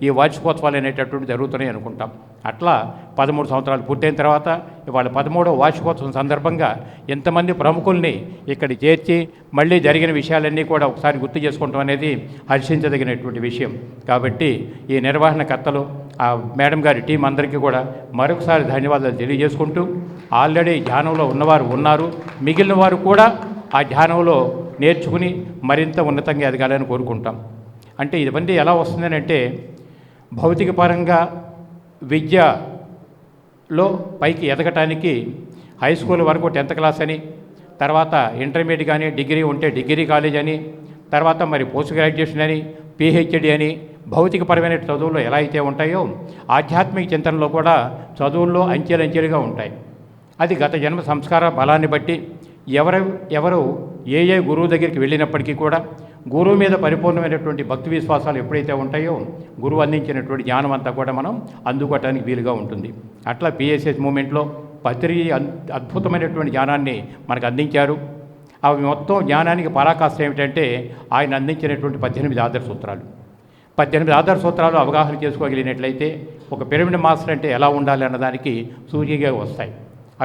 ఈ వార్షికోత్సవాలు అనేటటువంటి జరుగుతున్నాయి అనుకుంటాం. అట్లా 13 సంవత్సరాలు పూర్తయిన తర్వాత ఇవాళ 13వ వార్షికోత్సవం సందర్భంగా ఎంతమంది ప్రముఖుల్ని ఇక్కడ చేర్చి మళ్ళీ జరిగిన విషయాలన్నీ కూడా ఒకసారి గుర్తు చేసుకోవటం అనేది హర్షించదగినటువంటి విషయం. కాబట్టి ఈ నిర్వహణకర్తలు, ఆ మేడం గారి టీం అందరికీ కూడా మరొకసారి ధన్యవాదాలు తెలియజేసుకుంటూ, ఆల్రెడీ ధ్యానంలో ఉన్నవారు ఉన్నారు, మిగిలిన వారు కూడా ఆ ధ్యానంలో నేర్చుకుని మరింత ఉన్నతంగా ఎదగాలని కోరుకుంటాం. అంటే ఇవన్నీ ఎలా వస్తుందని అంటే భౌతిక పరంగా విద్యలో పైకి ఎదగటానికి హై స్కూల్ వరకు 10th క్లాస్ అని, తర్వాత ఇంటర్మీడియట్ కానీ డిగ్రీ ఉంటే డిగ్రీ కాలేజ్ అని, తర్వాత మరి పోస్ట్ గ్రాడ్యుయేషన్ అని, పిహెచ్డి అని భౌతికపరమైన చదువుల్లో ఎలా అయితే ఉంటాయో ఆధ్యాత్మిక చింతనలో కూడా చదువుల్లో అంచెలంచెలుగా ఉంటాయి. అది గత జన్మ సంస్కార బలాన్ని బట్టి ఎవరు ఏ గురువు దగ్గరికి వెళ్ళినప్పటికీ కూడా గురువు మీద పరిపూర్ణమైనటువంటి భక్తి విశ్వాసాలు ఎప్పుడైతే ఉంటాయో గురువు అందించినటువంటి జ్ఞానం అంతా కూడా మనం అందుకోవటానికి వీలుగా ఉంటుంది. అట్లా పిఎస్ఎస్ మూమెంట్లో పత్రి అద్భుతమైనటువంటి జ్ఞానాన్ని మనకు అందించారు. అవి మొత్తం జ్ఞానానికి పరాకాష్ట ఏమిటంటే ఆయన అందించినటువంటి 18 ఆదర్శ సూత్రాలు. 18 ఆదర్శ సూత్రాలు అవగాహన చేసుకోగలిగినట్లయితే ఒక పిరమిడ్ మాస్టర్ అంటే ఎలా ఉండాలి అన్నదానికి సూచిగా వస్తాయి.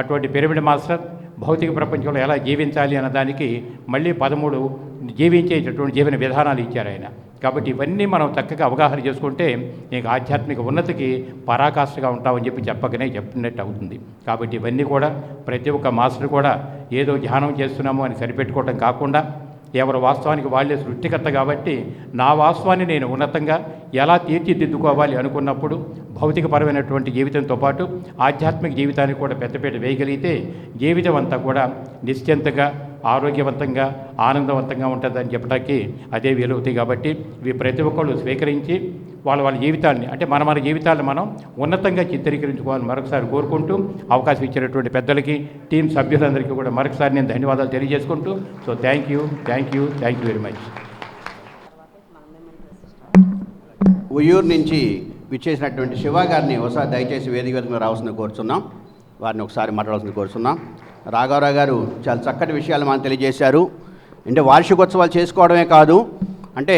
అటువంటి పిరమిడ్ మాస్టర్ భౌతిక ప్రపంచంలో ఎలా జీవించాలి అన్నదానికి మళ్ళీ 13 జీవించేటటువంటి జీవన విధానాలు ఇచ్చారు ఆయన. కాబట్టి ఇవన్నీ మనం చక్కగా అవగాహన చేసుకుంటే నీకు ఆధ్యాత్మిక ఉన్నతికి పరాకాష్ఠగా ఉంటామని చెప్పినట్టు అవుతుంది. కాబట్టి ఇవన్నీ కూడా ప్రతి ఒక్క మాస్టర్ కూడా ఏదో ధ్యానం చేస్తున్నాము అని సరిపెట్టుకోవటం కాకుండా ఎవరు వాస్తవానికి వాళ్ళే సృష్టికర్త కాబట్టి నా వాస్తవాన్ని నేను ఉన్నతంగా ఎలా తీర్చిదిద్దుకోవాలి అనుకున్నప్పుడు భౌతికపరమైనటువంటి జీవితంతో పాటు ఆధ్యాత్మిక జీవితానికి కూడా పెద్దపీట వేయగలిగితే జీవితం అంతా కూడా నిశ్చింతగా ఆరోగ్యవంతంగా ఆనందవంతంగా ఉంటుందని చెప్పడానికి అదే వీలవుతాయి. కాబట్టి ఇవి ప్రతి ఒక్కళ్ళు స్వీకరించి వాళ్ళ జీవితాన్ని అంటే మన జీవితాలను మనం ఉన్నతంగా చిత్రీకరించుకోవాలని మరొకసారి కోరుకుంటూ అవకాశం ఇచ్చినటువంటి పెద్దలకి టీం సభ్యులందరికీ కూడా మరొకసారి నేను ధన్యవాదాలు తెలియజేసుకుంటూ so thank you very much. Uyyuru నుంచి విచ్చేసినటువంటి శివ గారిని ఒకసారి దయచేసి వేదిక మీద రావాల్సింది కోరుతున్నాం. వారిని ఒకసారి మాట్లాడాల్సింది కోరుతున్నాం. రాఘవరావు గారు చాలా చక్కటి విషయాలు మనం తెలియజేశారు. అంటే వార్షికోత్సవాలు చేసుకోవడమే కాదు, అంటే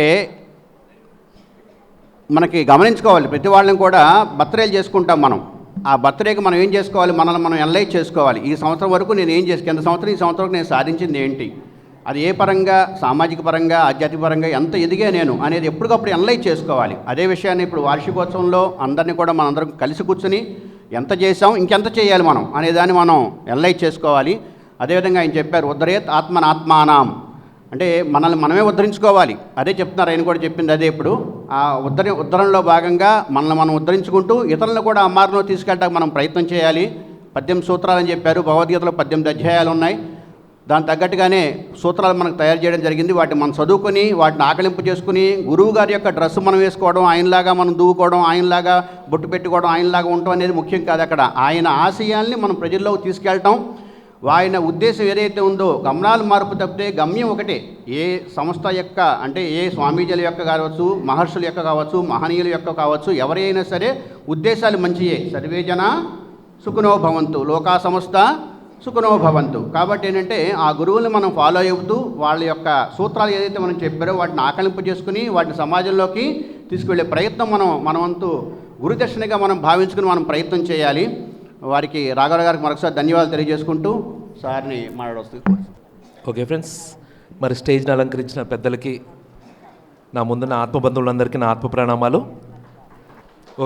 మనకి గమనించుకోవాలి, ప్రతి వాళ్ళని కూడా బర్త్డేలు చేసుకుంటాం మనం. ఆ బర్త్డేకి మనం ఏం చేసుకోవాలి, మనల్ని మనం ఎనలైజ్ చేసుకోవాలి. ఈ సంవత్సరం వరకు నేను ఏం చేసి కింద సంవత్సరం ఈ సంవత్సరం నేను సాధించింది ఏంటి, అది ఏ పరంగా, సామాజిక పరంగా, ఆధ్యాత్మిక పరంగా ఎంత ఎదిగా నేను అనేది ఎప్పటికప్పుడు ఎనలైజ్ చేసుకోవాలి. అదే విషయాన్ని ఇప్పుడు వార్షికోత్సవంలో అందరినీ కూడా మనందరం కలిసి కూర్చుని ఎంత చేసాం, ఇంకెంత చేయాలి మనం అనేదాన్ని మనం ఎనలైజ్ చేసుకోవాలి. అదేవిధంగా ఆయన చెప్పారు, ఉద్ధరేత్ ఆత్మనాత్మానాం, అంటే మనల్ని మనమే ఉద్ధరించుకోవాలి. అదే చెప్తున్నారు, ఆయన కూడా చెప్పింది అదే. ఇప్పుడు ఆ ఉద్ధరణలో భాగంగా మనల్ని మనం ఉద్ధరించుకుంటూ ఇతరులను కూడా ఆ మార్గంలో తీసుకెళ్ళడానికి మనం ప్రయత్నం చేయాలి. 18 సూత్రాలని చెప్పారు, భగవద్గీతలో 18 అధ్యాయాలు ఉన్నాయి. దాని తగ్గట్టుగానే సూత్రాలు మనకు తయారు చేయడం జరిగింది. వాటిని మనం చదువుకొని వాటిని ఆకలింపు చేసుకుని గురువు గారి యొక్క డ్రెస్సు మనం వేసుకోవడం, ఆయనలాగా మనం దువ్వుకోవడం, ఆయనలాగా బొట్టు పెట్టుకోవడం, ఆయనలాగా ఉండటం అనేది ముఖ్యం కాదు. అక్కడ ఆయన ఆశయాల్ని మనం ప్రజల్లోకి తీసుకెళ్ళటం, ఆయన ఉద్దేశం ఏదైతే ఉందో గమనాలు మార్పు తప్పితే గమ్యం ఒకటే. ఏ సంస్థ యొక్క అంటే ఏ స్వామీజీల యొక్క కావచ్చు, మహర్షుల యొక్క కావచ్చు, మహనీయుల యొక్క కావచ్చు, ఎవరైనా సరే ఉద్దేశాలు మంచియే. సర్వే జన సుఖినో భవంతు, లోకా సంస్థ సుఖినో భవంతు. కాబట్టి ఏంటంటే ఆ గురువుల్ని మనం ఫాలో అవుతూ వాళ్ళ యొక్క సూత్రాలు ఏదైతే మనం చెప్పారో వాటిని ఆకలింపు చేసుకుని వాటిని సమాజంలోకి తీసుకువెళ్ళే ప్రయత్నం మన వంతు గురుదర్శనగా మనం భావించుకుని మనం ప్రయత్నం చేయాలి. వారికి రాఘవరావు గారికి మరొకసారి ధన్యవాదాలు తెలియజేసుకుంటూ సార్ని మాట్లాడవస్తుంది. ఓకే ఫ్రెండ్స్, మరి స్టేజ్ని అలంకరించిన పెద్దలకి, నా ముందున్న ఆత్మబంధువులందరికీ నా ఆత్మ ప్రణామాలు.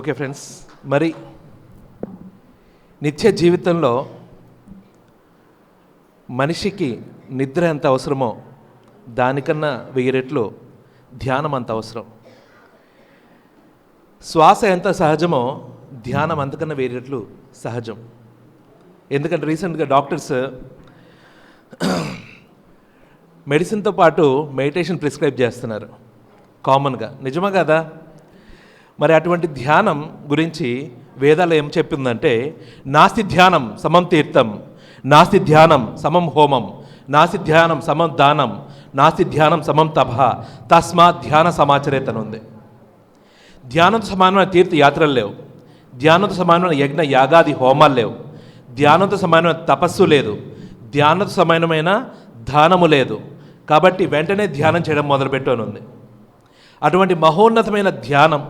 ఓకే ఫ్రెండ్స్, మరి నిత్య జీవితంలో మనిషికి నిద్ర ఎంత అవసరమో దానికన్నా 1000 రెట్లు ధ్యానం అంత అవసరం. శ్వాస ఎంత సహజమో ధ్యానం అంతకన్నా 1000 రెట్లు సహజం. ఎందుకంటే రీసెంట్గా డాక్టర్స్ మెడిసిన్తో పాటు మెడిటేషన్ ప్రిస్క్రైబ్ చేస్తున్నారు కామన్గా. నిజమా కదా? మరి అటువంటి ధ్యానం గురించి వేదాలు ఏం చెప్పిందంటే, నాస్తి ధ్యానం సమం తీర్థం, నాస్తి ధ్యానం సమం హోమం, నాస్తి ధ్యానం సమం దానం, నాస్తి ధ్యానం సమం తప, తస్మాత్ ధ్యాన సమాచరేతనుంది. ధ్యానంతో సమానమైన తీర్థయాత్రలు లేవు, ధ్యానంతో సమానమైన యజ్ఞ యాగాది హోమాలు లేవు, ధ్యానంతో సమానమైన తపస్సు లేదు, ధ్యానంతో సమానమైన దానము లేదు. కాబట్టి వెంటనే ధ్యానం చేయడం మొదలుపెట్టనుంది. అటువంటి మహోన్నతమైన ధ్యానం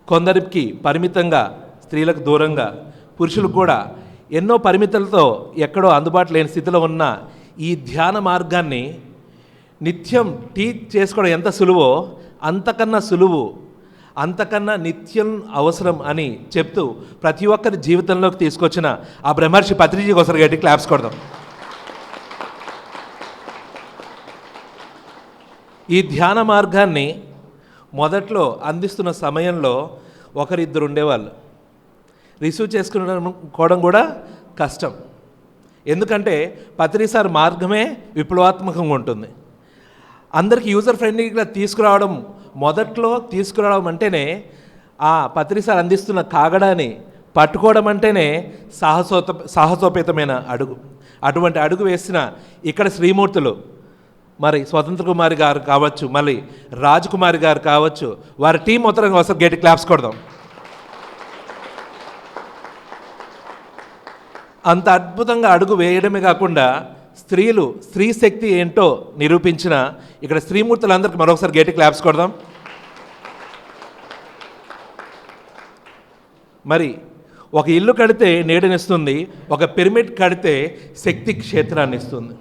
కొందరికి పరిమితంగా, స్త్రీలకు దూరంగా, పురుషులకు కూడా ఎన్నో పరిమితులతో ఎక్కడో అందుబాటులో లేని స్థితిలో ఉన్న ఈ ధ్యాన మార్గాన్ని నిత్యం టీచ్ చేసుకోవడం ఎంత సులువో అంతకన్నా సులువు, అంతకన్నా నిత్యం అవసరం అని చెప్తూ ప్రతి ఒక్కరి జీవితంలోకి తీసుకొచ్చిన ఆ బ్రహ్మర్షి పత్రిజీకి ఒకసారి గట్టి క్లాప్స్ కొడదాం. ఈ ధ్యాన మార్గాన్ని మొదట్లో అందిస్తున్న సమయంలో ఒకరిద్దరు ఉండేవాళ్ళు. రిసీవ్ చేసుకోవడం కూడా కష్టం. ఎందుకంటే పత్రి సార్ మార్గమే విప్లవాత్మకంగా ఉంటుంది. అందరికీ యూజర్ ఫ్రెండ్లీగా తీసుకురావడం అంటేనే ఆ పత్రి సార్ అందిస్తున్న కాగడాన్ని పట్టుకోవడం అంటేనే సాహసోపేతమైన అడుగు. అటువంటి అడుగు వేసిన ఇక్కడ శ్రీమూర్తులు, మరి స్వతంత్ర కుమారి గారు కావచ్చు, మళ్ళీ రాజకుమారి గారు కావచ్చు, వారి టీం మొత్తం ఒకసారి గట్టి క్లాప్స్ కొడదాం. అంత అద్భుతంగా అడుగు వేయడమే కాకుండా స్త్రీ శక్తి ఏంటో నిరూపించిన ఇక్కడ శ్రీమూర్తులందరికీ మరొకసారి గట్టి క్లాప్స్ కొడదాం. మరి ఒక ఇల్లు కడితే నీడనిస్తుంది, ఒక పిరమిడ్ కడితే శక్తి క్షేత్రాన్ని ఇస్తుంది.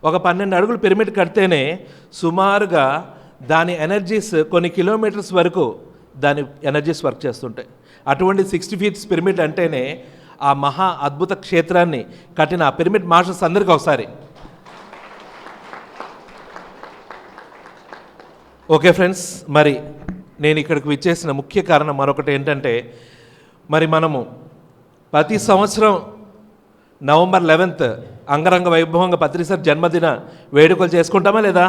ఒక 12 అడుగులు పిరమిడ్ కడితేనే సుమారుగా దాని ఎనర్జీస్ కొన్ని కిలోమీటర్స్ వరకు దాని ఎనర్జీస్ వర్క్ చేస్తుంటాయి. అటువంటి 60 feet పిరమిడ్ అంటేనే ఆ మహా అద్భుత క్షేత్రాన్ని కట్టిన ఆ పిరమిడ్ మాస్టర్స్ అందరికీ ఒకసారి ఓకే ఫ్రెండ్స్, మరి నేను ఇక్కడికి విచ్చేసిన ముఖ్య కారణం మరొకటి ఏంటంటే, మరి మనము ప్రతి సంవత్సరం నవంబర్ 11th అంగరంగ వైభవంగా పత్రి సార్ జన్మదిన వేడుకలు చేసుకుంటామా లేదా?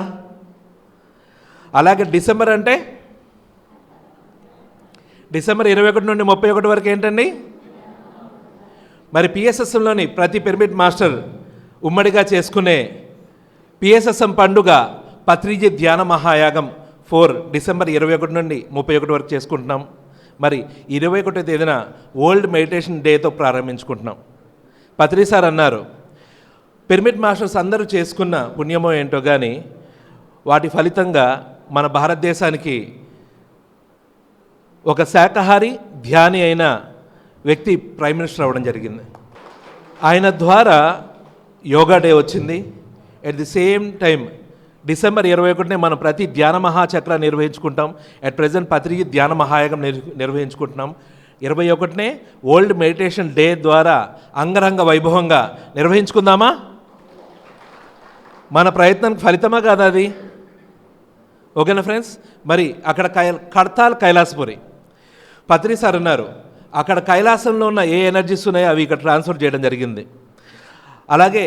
అలాగే డిసెంబర్ అంటే డిసెంబర్ 21 నుండి 31 వరకు ఏంటండి? మరి పిఎస్ఎస్ఎంలోని ప్రతి పిరమిడ్ మాస్టర్ ఉమ్మడిగా చేసుకునే పిఎస్ఎస్ఎం పండుగ పత్రిజీ ధ్యాన మహాయాగం 4 డిసెంబర్ 21 నుండి 31 వరకు చేసుకుంటున్నాం. మరి 21వ తేదీన వరల్డ్ మెడిటేషన్ డేతో ప్రారంభించుకుంటున్నాం. పత్రి సార్ అన్నారు, పిరమిడ్ మాస్టర్స్ అందరూ చేసుకున్న పుణ్యమో ఏంటో కానీ వాటి ఫలితంగా మన భారతదేశానికి ఒక శాకాహారి ధ్యాని అయిన వ్యక్తి ప్రైమ్ మినిస్టర్ అవ్వడం జరిగింది. ఆయన ద్వారా యోగా డే వచ్చింది. At the same time December 21నే మనం ప్రతి ధ్యాన మహాచక్ర నిర్వహించుకుంటాం. అట్ ప్రజెంట్ పత్రిజీ ధ్యాన మహాయాగం నిర్వహించుకుంటున్నాం. 21నే వరల్డ్ మెడిటేషన్ డే ద్వారా అంగరంగ వైభవంగా నిర్వహించుకుందామా? మన ప్రయత్నానికి ఫలితమా కాదా అది? ఓకేనా ఫ్రెండ్స్? మరి అక్కడ కడతాల్ కైలాసపురి పత్రి సార్ అన్నారు, అక్కడ కైలాసంలో ఉన్న ఏ ఎనర్జీస్ ఉన్నాయో అవి ఇక్కడ ట్రాన్స్ఫర్ చేయడం జరిగింది. అలాగే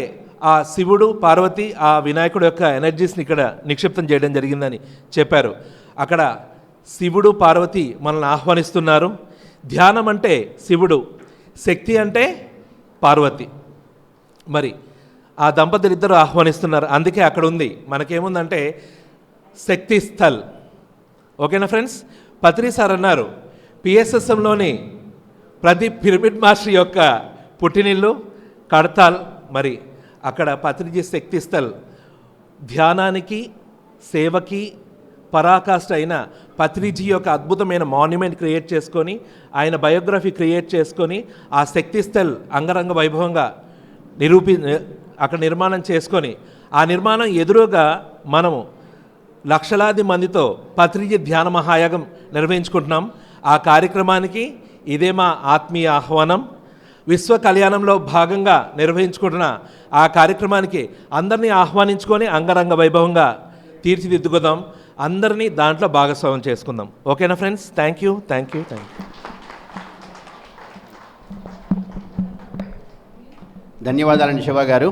ఆ శివుడు పార్వతి ఆ వినాయకుడు యొక్క ఎనర్జీస్ని ఇక్కడ నిక్షిప్తం చేయడం జరిగిందని చెప్పారు. అక్కడ శివుడు పార్వతి మనల్ని ఆహ్వానిస్తున్నారు. ధ్యానం అంటే శివుడు, శక్తి అంటే పార్వతి. మరి ఆ దంపతులు ఇద్దరు ఆహ్వానిస్తున్నారు. అందుకే అక్కడ ఉంది. మనకేముందంటే శక్తి స్థల్. ఓకేనా ఫ్రెండ్స్? పత్రి సార్ అన్నారు, పిఎస్ఎస్ఎంలోని ప్రతి పిరమిడ్ మాస్టర్ యొక్క పుట్టినిల్లు కడతాల్. మరి అక్కడ పత్రిజీ శక్తి స్థల్ ధ్యానానికి సేవకి పరాకాష్ట అయిన పత్రిజీ యొక్క అద్భుతమైన మాన్యుమెంట్ క్రియేట్ చేసుకొని ఆయన బయోగ్రఫీ క్రియేట్ చేసుకొని ఆ శక్తి స్థల్ అంగరంగ వైభవంగా అక్కడ నిర్మాణం చేసుకొని ఆ నిర్మాణం ఎదురుగా మనము లక్షలాది మందితో పత్రిజీ ధ్యాన మహాయాగం నిర్వహించుకుంటున్నాం. ఆ కార్యక్రమానికి ఇదే మా ఆత్మీయ ఆహ్వానం. విశ్వ కళ్యాణంలో భాగంగా నిర్వహించుకుంటున్న ఆ కార్యక్రమానికి అందరినీ ఆహ్వానించుకొని అంగరంగ వైభవంగా తీర్చిదిద్దుకుందాం. అందరినీ దాంట్లో భాగస్వామ్యం చేసుకుందాం. ఓకేనా ఫ్రెండ్స్? Thank you. ధన్యవాదాలండి శివ గారు.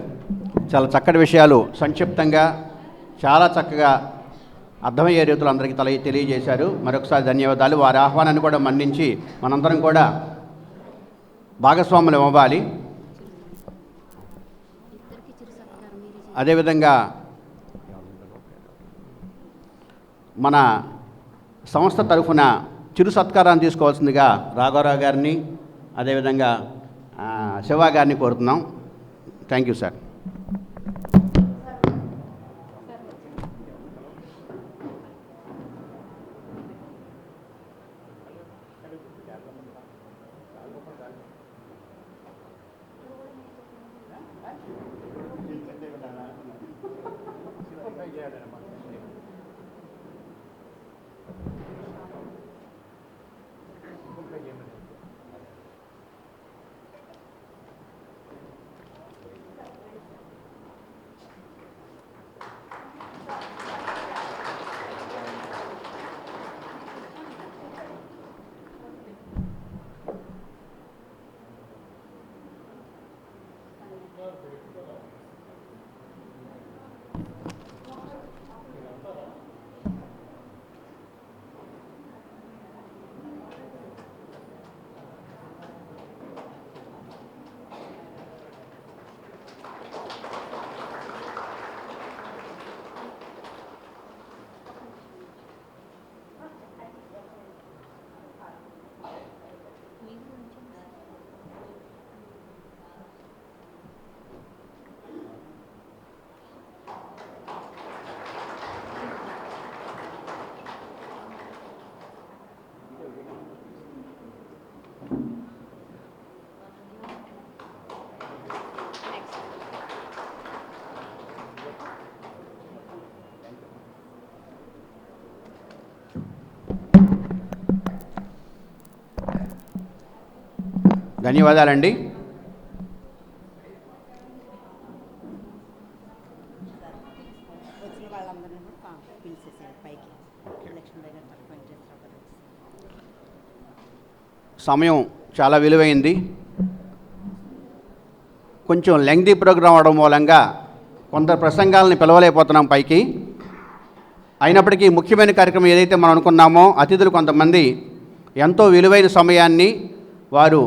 చాలా చక్కటి విషయాలు సంక్షిప్తంగా చాలా చక్కగా అర్థమయ్యే రీతిలో అందరికీ తెలియజేశారు. మరొకసారి ధన్యవాదాలు. వారి ఆహ్వానాన్ని కూడా మన్నించి మనందరం కూడా భాగస్వాములు అవ్వాలి. అదేవిధంగా మన సంస్థ తరఫున చిరు సత్కారాన్ని తీసుకోవాల్సిందిగా రాఘవరావు గారిని అదేవిధంగా శివ గారిని కోరుతున్నాం. Thank you sir. ధన్యవాదాలండి. వచ్చిన వాళ్ళందరినీ కూడా పిలిచేసారు పైకి. సమయం చాలా విలువైంది. కొంచెం లెంగ్తీ ప్రోగ్రాం అవడం మూలంగా కొందరు ప్రసంగాలని పిలవలేకపోతున్నాం పైకి. అయినప్పటికీ ముఖ్యమైన కార్యక్రమం ఏదైతే మనం అనుకున్నామో అతిథులు కొంతమంది ఎంతో విలువైన సమయాన్ని వారు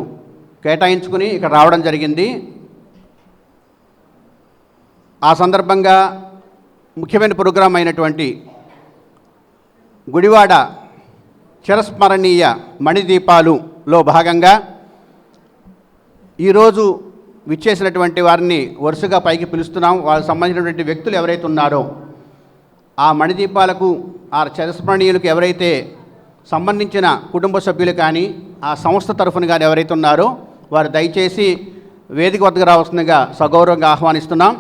కేటాయించుకుని ఇక్కడ రావడం జరిగింది. ఆ సందర్భంగా ముఖ్యమైన ప్రోగ్రాం అయినటువంటి గుడివాడ చిరస్మరణీయ మణిదీపాలులో భాగంగా ఈరోజు విచ్చేసినటువంటి వారిని వరుసగా పైకి పిలుస్తున్నాం. వాళ్ళకి సంబంధించినటువంటి వ్యక్తులు ఎవరైతే ఉన్నారో ఆ మణిదీపాలకు, ఆ చిరస్మరణీయులకు ఎవరైతే సంబంధించిన కుటుంబ సభ్యులు కానీ ఆ సంస్థ తరఫున కానీ ఎవరైతే ఉన్నారో వారు దయచేసి వేదిక వద్దకు రావాల్సిందిగా సగౌరవంగా ఆహ్వానిస్తున్నాం.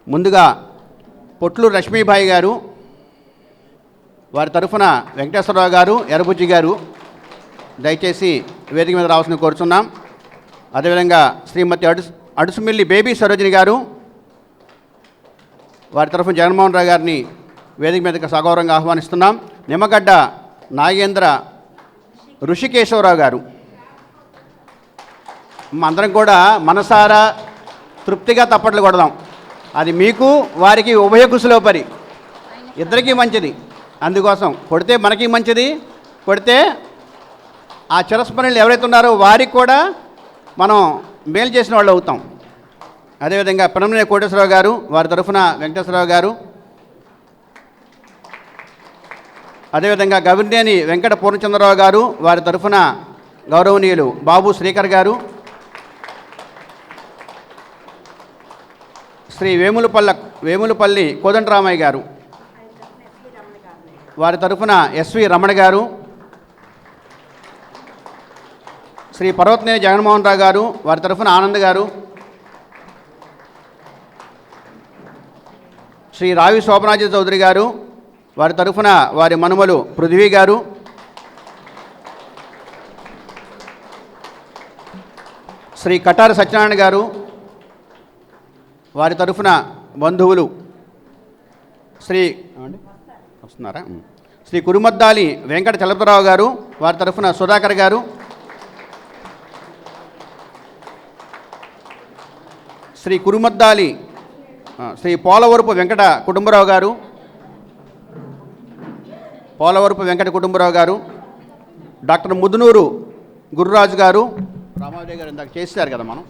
ముందుగా పొట్లూరు లక్ష్మీబాయి గారు, వారి తరఫున వెంకటేశ్వరరావు గారు, ఎర్రబుజ్జి గారు దయచేసి వేదిక మీద రావాల్సింది కోరుచున్నాం. అదేవిధంగా శ్రీమతి అడుసుమిల్లి బేబీ సరోజిని గారు, వారి తరఫున జగన్మోహన్ రావు గారిని వేదిక మీదకి సగౌరవంగా ఆహ్వానిస్తున్నాం. నిమ్మగడ్డ నాగేంద్ర ఋషికేశ్వరరావు గారు, అందరం కూడా మనసారా తృప్తిగా తప్పట్లు కొడదాం. అది మీకు వారికి ఉభయ కుశలో పరి, ఇద్దరికీ మంచిది. అందుకోసం కొడితే మనకి మంచిది, కొడితే ఆ చిరస్మరణలు ఎవరైతే ఉన్నారో వారికి కూడా మనం మేలు చేసిన వాళ్ళు అవుతాం. అదేవిధంగా పినమనేని కోటేశ్వరరావు గారు, వారి తరఫున వెంకటేశ్వరరావు గారు, అదేవిధంగా గవినేని వెంకట పూర్ణచంద్రరావు గారు, వారి తరఫున గౌరవనీయులు బాబు శ్రీకర్ గారు, శ్రీ వేములపల్లి కోదండరామయ్య గారు, వారి తరఫున ఎస్వి రమణ గారు, శ్రీ పర్వతనేని జగన్మోహన్ రావు గారు, వారి తరఫున ఆనంద్ గారు, శ్రీ రావి శోభనాజీ చౌదరి గారు, వారి తరఫున వారి మనుమలు పృథ్వీ గారు, శ్రీ కటారి సత్యనారాయణ గారు, వారి తరఫున బంధువులు శ్రీ కురుమద్దాలి వెంకట చలపతిరావు గారు, వారి తరఫున సుధాకర్ గారు, శ్రీ కురుమద్దాలి శ్రీ పోలవరపు వెంకట కుటుంబరావు గారు, డాక్టర్ ముదునూరు గురురాజు గారు, రామాదేవి గారు ఇందాక చేశారు కదా మనం.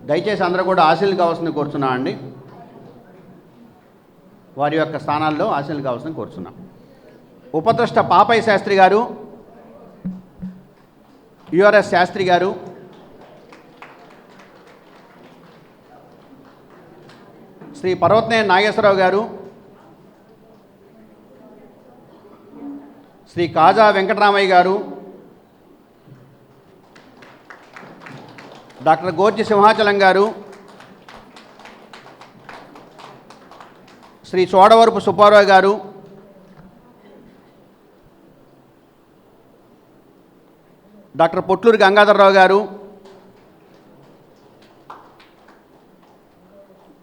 దయచేసి అందరూ కూడా ఆశీలు కావాల్సింది కోరుచున్నాం అండి. వారి యొక్క స్థానాల్లో ఆశీలు కావాల్సింది కోరుచున్నాం. ఉపద్రష్ట పాపయ్య శాస్త్రి గారు, యుఆర్ఎస్ శాస్త్రి గారు, శ్రీ పర్వతనేని నాగేశ్వరరావు గారు, శ్రీ కాజా వెంకటరామయ్య గారు, డాక్టర్ గోర్జి సింహాచలం గారు, శ్రీ చోడవరపు సుబ్బారావు గారు, డాక్టర్ పొట్లూరి గంగాధరరావు గారు,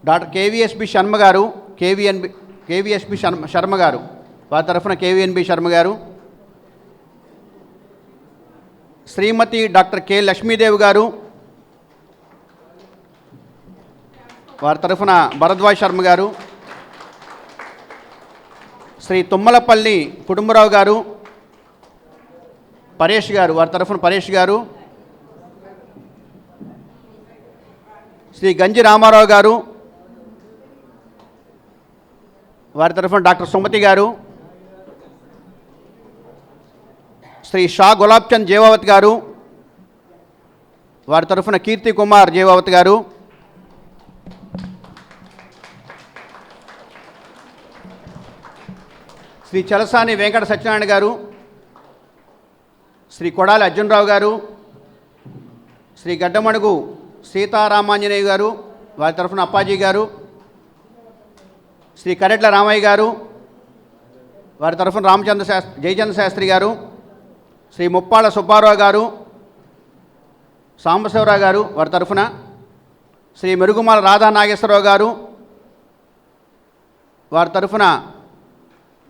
డాక్టర్ కేవీఎస్బి శర్మ గారు, కేవీఎస్బి శర్మ గారు, వారి తరఫున కేవీఎన్బి శర్మ గారు, శ్రీమతి డాక్టర్ కె లక్ష్మీదేవి గారు, వారి తరఫున భరద్వాజ్ శర్మ గారు, శ్రీ తుమ్మలపల్లి కుటుంబరావు గారు, పరేష్ గారు, వారి తరఫున పరేష్ గారు, శ్రీ గంజి రామారావు గారు, వారి తరఫున డాక్టర్ సుమతి గారు, శ్రీ షా గులాబ్చంద్ జీవావత్ గారు, వారి తరఫున కీర్తి కుమార్ జీవావత్ గారు, శ్రీ చలసాని వెంకట సత్యనారాయణ గారు, శ్రీ కొడాలి అర్జునరావు గారు, శ్రీ గడ్డమణుగు సీతారామాంజనేయ గారు, వారి తరఫున అప్పాజీ గారు, శ్రీ కరెట్ల రామయ్య గారు, వారి తరఫున జయచంద్ర శాస్త్రి గారు, శ్రీ ముప్పాళ్ళ సుబ్బారావు గారు, సాంబశివరావు గారు, వారి తరఫున శ్రీ మెరుగుమాల రాధా నాగేశ్వరరావు గారు, వారి తరఫున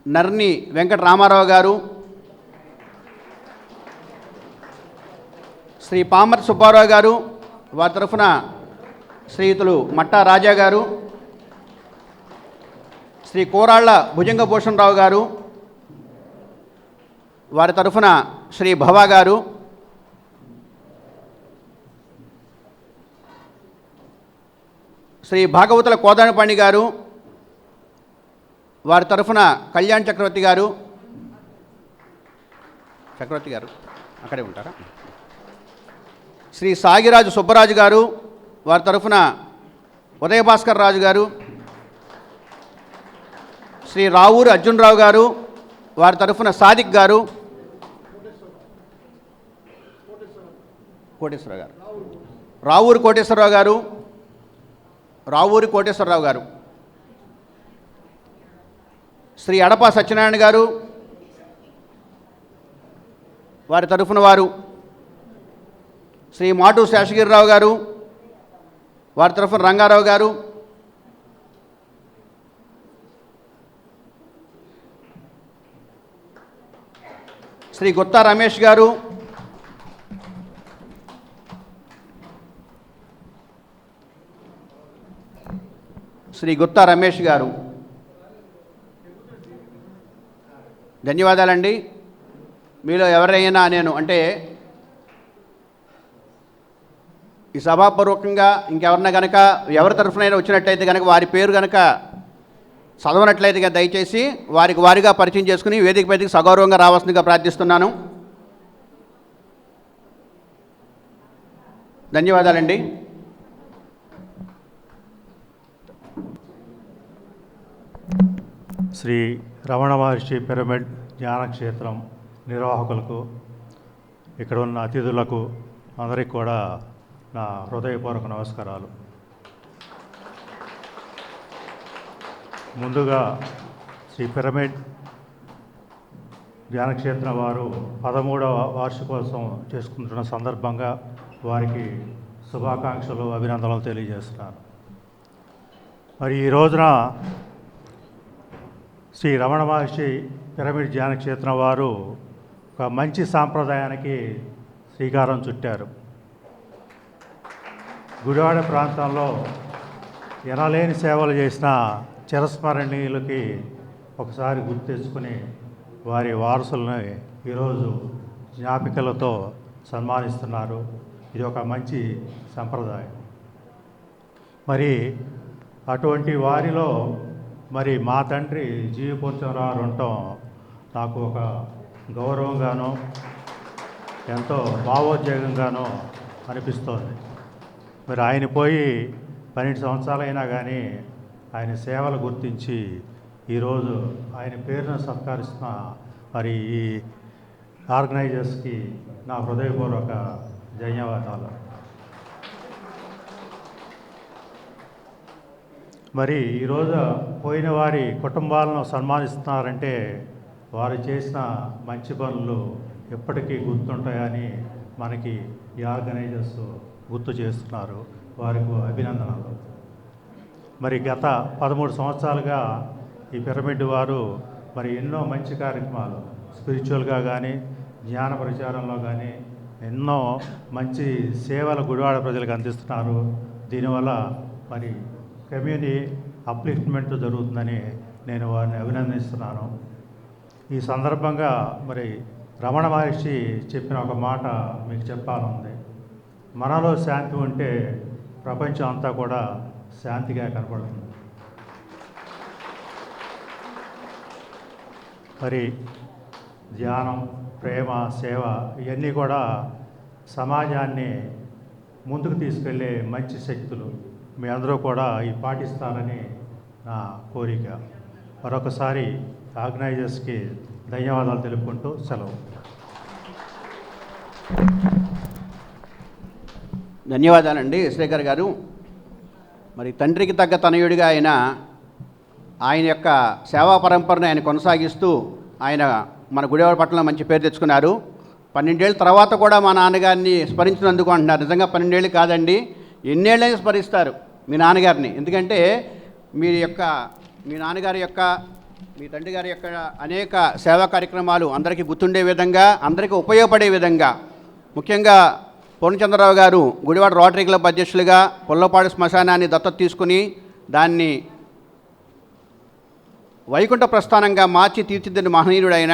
నర్ని వెంకట రామారావు గారు, శ్రీ పామర్ సుబ్బారావు గారు, వారి తరఫున శ్రీయుతులు మట్టా రాజా గారు, శ్రీ కోరాళ్ల భుజంగభూషణరావు గారు, వారి తరఫున శ్రీ భవా గారు, శ్రీ భాగవతుల కోదండపాణి గారు, వారి తరఫున కళ్యాణ్ చక్రవర్తి గారు అక్కడే ఉంటారా, శ్రీ సాగిరాజు సుబ్బరాజు గారు, వారి తరఫున ఉదయభాస్కర్ రాజు గారు, శ్రీ రావూరి అర్జునరావు గారు, వారి తరఫున సాదిక్ గారు, కోటేశ్వరరావు గారు, రావూరి కోటేశ్వరరావు గారు, శ్రీ అడపా సత్యనారాయణ గారు, వారి తరఫున వారు శ్రీ మాటు శేషగిరిరావు గారు, వారి తరఫున రంగారావు గారు, శ్రీ గుత్తా రమేష్ గారు, ధన్యవాదాలండి. మీలో ఎవరైనా నేను అంటే ఈ సభాపూర్వకంగా ఇంకెవరన్నా కనుక ఎవరి తరఫునైనా వచ్చినట్టయితే కనుక వారి పేరు కనుక చదవనట్లయితే దయచేసి వారిగా పరిచయం చేసుకుని వేదిక పైకి సగౌరవంగా రావాల్సిందిగా ప్రార్థిస్తున్నాను. ధన్యవాదాలండి. శ్రీ రమణ మహర్షి పిరమిడ్ ధ్యానక్షేత్రం నిర్వాహకులకు, ఇక్కడ ఉన్న అతిథులకు అందరికీ కూడా నా హృదయపూర్వక నమస్కారాలు. ముందుగా శ్రీ పిరమిడ్ ధ్యానక్షేత్రం వారు 13వ వార్షికోత్సవం చేసుకుంటున్న సందర్భంగా వారికి శుభాకాంక్షలు, అభినందనలు తెలియజేస్తున్నాను. మరి ఈ రోజున శ్రీ రమణ మహర్షి పిరమిడ్ ధ్యానక్షేత్రం వారు ఒక మంచి సాంప్రదాయానికి శ్రీకారం చుట్టారు. గుడివాడ ప్రాంతంలో ఎనలేని సేవలు చేసిన చిరస్మరణీయులకి ఒకసారి గుర్తు తెచ్చుకుని వారి వారసులని ఈరోజు జ్ఞాపికలతో సన్మానిస్తున్నారు. ఇది ఒక మంచి సంప్రదాయం. మరి అటువంటి వారిలో మరి మా తండ్రి జీవిపోచరావు ఉండటం నాకు ఒక గౌరవంగానో ఎంతో భావోద్వేగంగానో అనిపిస్తోంది. మరి ఆయన పోయి 12 సంవత్సరాలైనా కానీ ఆయన సేవలు గుర్తించి ఈరోజు ఆయన పేరును సత్కరిస్తున్న మరి ఈ ఆర్గనైజర్స్కి నా హృదయపూర్వక ధన్యవాదాలు. మరి ఈరోజు పోయిన వారి కుటుంబాలను సన్మానిస్తున్నారంటే వారు చేసిన మంచి పనులు ఎప్పటికీ గుర్తుంటాయని మనకి ఈ ఆర్గనైజర్స్ గుర్తు చేస్తున్నారు. వారికి అభినందనలు. మరి గత 13 సంవత్సరాలుగా ఈ పిరమిడ్ వారు మరి ఎన్నో మంచి కార్యక్రమాలు స్పిరిచువల్గా కానీ జ్ఞాన ప్రచారంలో కానీ ఎన్నో మంచి సేవలు గుడివాడ ప్రజలకు అందిస్తున్నారు. దీనివల్ల మరి కమ్యూనిటీ అప్లిఫ్ట్మెంట్ జరుగుతుందని నేను వారిని అభినందిస్తున్నాను. ఈ సందర్భంగా మరి రమణ మహర్షి చెప్పిన ఒక మాట మీకు చెప్పాలనుంది. మనలో శాంతి ఉంటే ప్రపంచం అంతా కూడా శాంతిగా కనపడుతుంది. మరి ధ్యానం, ప్రేమ, సేవ ఇవన్నీ కూడా సమాజాన్ని ముందుకు తీసుకెళ్ళే మంచి శక్తులు. మీ అందరూ కూడా ఇవి పాటిస్తారని నా కోరిక. మరొకసారి ఆర్గనైజర్స్కి ధన్యవాదాలు తెలుపుకుంటూ సెలవు. ధన్యవాదాలండి శ్రీకర్ గారు. మరి తండ్రికి తగ్గ తనయుడిగా ఆయన యొక్క సేవా పరంపరను ఆయన కొనసాగిస్తూ ఆయన మన గుడివాడ పట్టణంలో మంచి పేరు తెచ్చుకున్నారు. 12 ఏళ్ళ తర్వాత కూడా మా నాన్నగారిని స్మరించినందుకు అంటున్నారు. నిజంగా 12 ఏళ్ళు కాదండి, ఎన్నేళ్ళైనా స్మరిస్తారు మీ నాన్నగారిని. ఎందుకంటే మీ యొక్క మీ నాన్నగారి యొక్క మీ తండ్రి గారి యొక్క అనేక సేవా కార్యక్రమాలు అందరికీ గుర్తుండే విధంగా, అందరికీ ఉపయోగపడే విధంగా, ముఖ్యంగా పూర్ణచంద్రరావు గారు గుడివాడ రోటరీ క్లబ్ అధ్యక్షులుగా పుల్లపాడు శ్మశానాన్ని దత్తత తీసుకుని దాన్ని వైకుంఠ ప్రస్థానంగా మార్చి తీర్చిదిద్దిన మహనీయుడైన,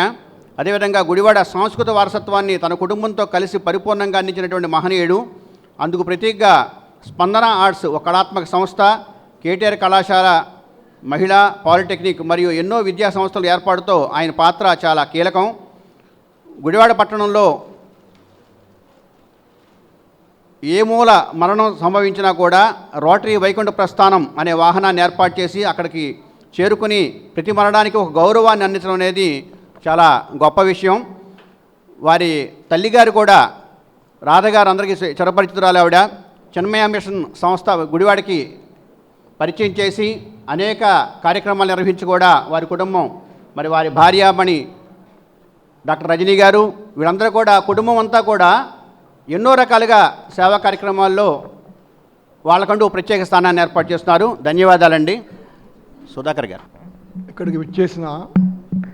అదేవిధంగా గుడివాడ సాంస్కృతిక వారసత్వాన్ని తన కుటుంబంతో కలిసి పరిపూర్ణంగా అందించినటువంటి మహనీయుడు. అందుకు ప్రతీకగా స్పందన ఆర్ట్స్ ఒక కళాత్మక సంస్థ, కేటీఆర్ కళాశాల, మహిళా పాలిటెక్నిక్ మరియు ఎన్నో విద్యా సంస్థల ఏర్పాటుతో ఆయన పాత్ర చాలా కీలకం. గుడివాడ పట్టణంలో ఏ మూల మరణం సంభవించినా కూడా రోటరీ వైకుంఠ ప్రస్థానం అనే వాహనాన్ని ఏర్పాటు చేసి అక్కడికి చేరుకుని ప్రతి మరణానికి ఒక గౌరవాన్ని అందించడం అనేది చాలా గొప్ప విషయం. వారి తల్లిగారు కూడా రాధగారు అందరికీ చిరపరిచితురాలు. ఆవిడ చిన్మయ మిషన్ సంస్థ గుడివాడికి పరిచయం చేసి అనేక కార్యక్రమాలు నిర్వహించి కూడా వారి కుటుంబం, మరి వారి భార్యామణి డాక్టర్ రజనీ గారు, వీళ్ళందరూ కూడా కుటుంబం అంతా కూడా ఎన్నో రకాలుగా సేవా కార్యక్రమాల్లో వాళ్ళకంటూ ప్రత్యేక స్థానాన్ని ఏర్పాటు చేస్తున్నారు. ధన్యవాదాలండి. సుధాకర్ గారు. ఇక్కడికి విచ్చేసిన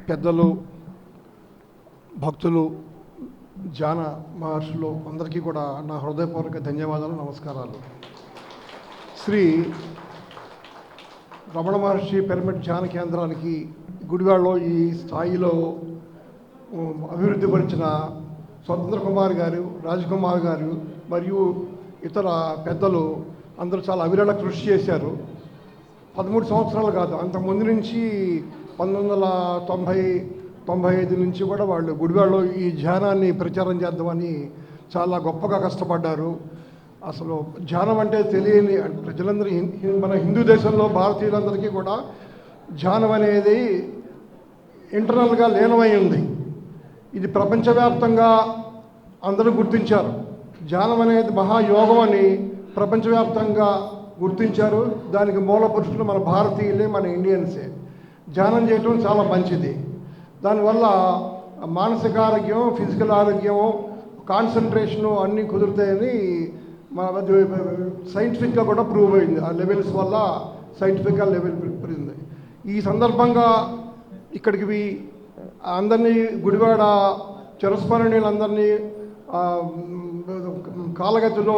పెద్దలు, భక్తులు, ధ్యాన మహర్షులు అందరికీ కూడా నా హృదయపూర్వక ధన్యవాదాలు, నమస్కారాలు. శ్రీ రమణ మహర్షి పిరమిడ్ ధ్యాన కేంద్రానికి గుడివాడలో ఈ స్థాయిలో అభివృద్ధిపరిచిన స్వతంత్ర కుమార్ గారు, రాజ్కుమార్ గారు మరియు ఇతర పెద్దలు అందరూ చాలా అవిరళ కృషి చేశారు. 13 సంవత్సరాలు కాదు, అంతకుముందు నుంచి 1995 నుంచి కూడా వాళ్ళు గుడివాడలో ఈ ధ్యానాన్ని ప్రచారం చేద్దామని చాలా గొప్పగా కష్టపడ్డారు. అసలు ధ్యానం అంటే తెలియని ప్రజలందరూ, మన హిందూ దేశంలో భారతీయులందరికీ కూడా ధ్యానం అనేది ఇంటర్నల్గా లీనమై ఉంది. ఇది ప్రపంచవ్యాప్తంగా అందరూ గుర్తించారు. ధ్యానం అనేది మహాయోగం అని ప్రపంచవ్యాప్తంగా గుర్తించారు. దానికి మూల పురుషులు మన భారతీయులే, మన ఇండియన్సే. ధ్యానం చేయటం చాలా మంచిది. దానివల్ల మానసిక ఆరోగ్యం, ఫిజికల్ ఆరోగ్యం, కాన్సన్ట్రేషను అన్నీ కుదురుతాయని సైంటిఫిక్గా కూడా ప్రూవ్ అయింది. ఆ లెవెల్స్ వల్ల సైంటిఫిక్గా లెవెల్ పెరిగింది. ఈ సందర్భంగా ఇక్కడికి అందరినీ, గుడివాడ చిరస్మరణీయులందరినీ, కాలగతిలో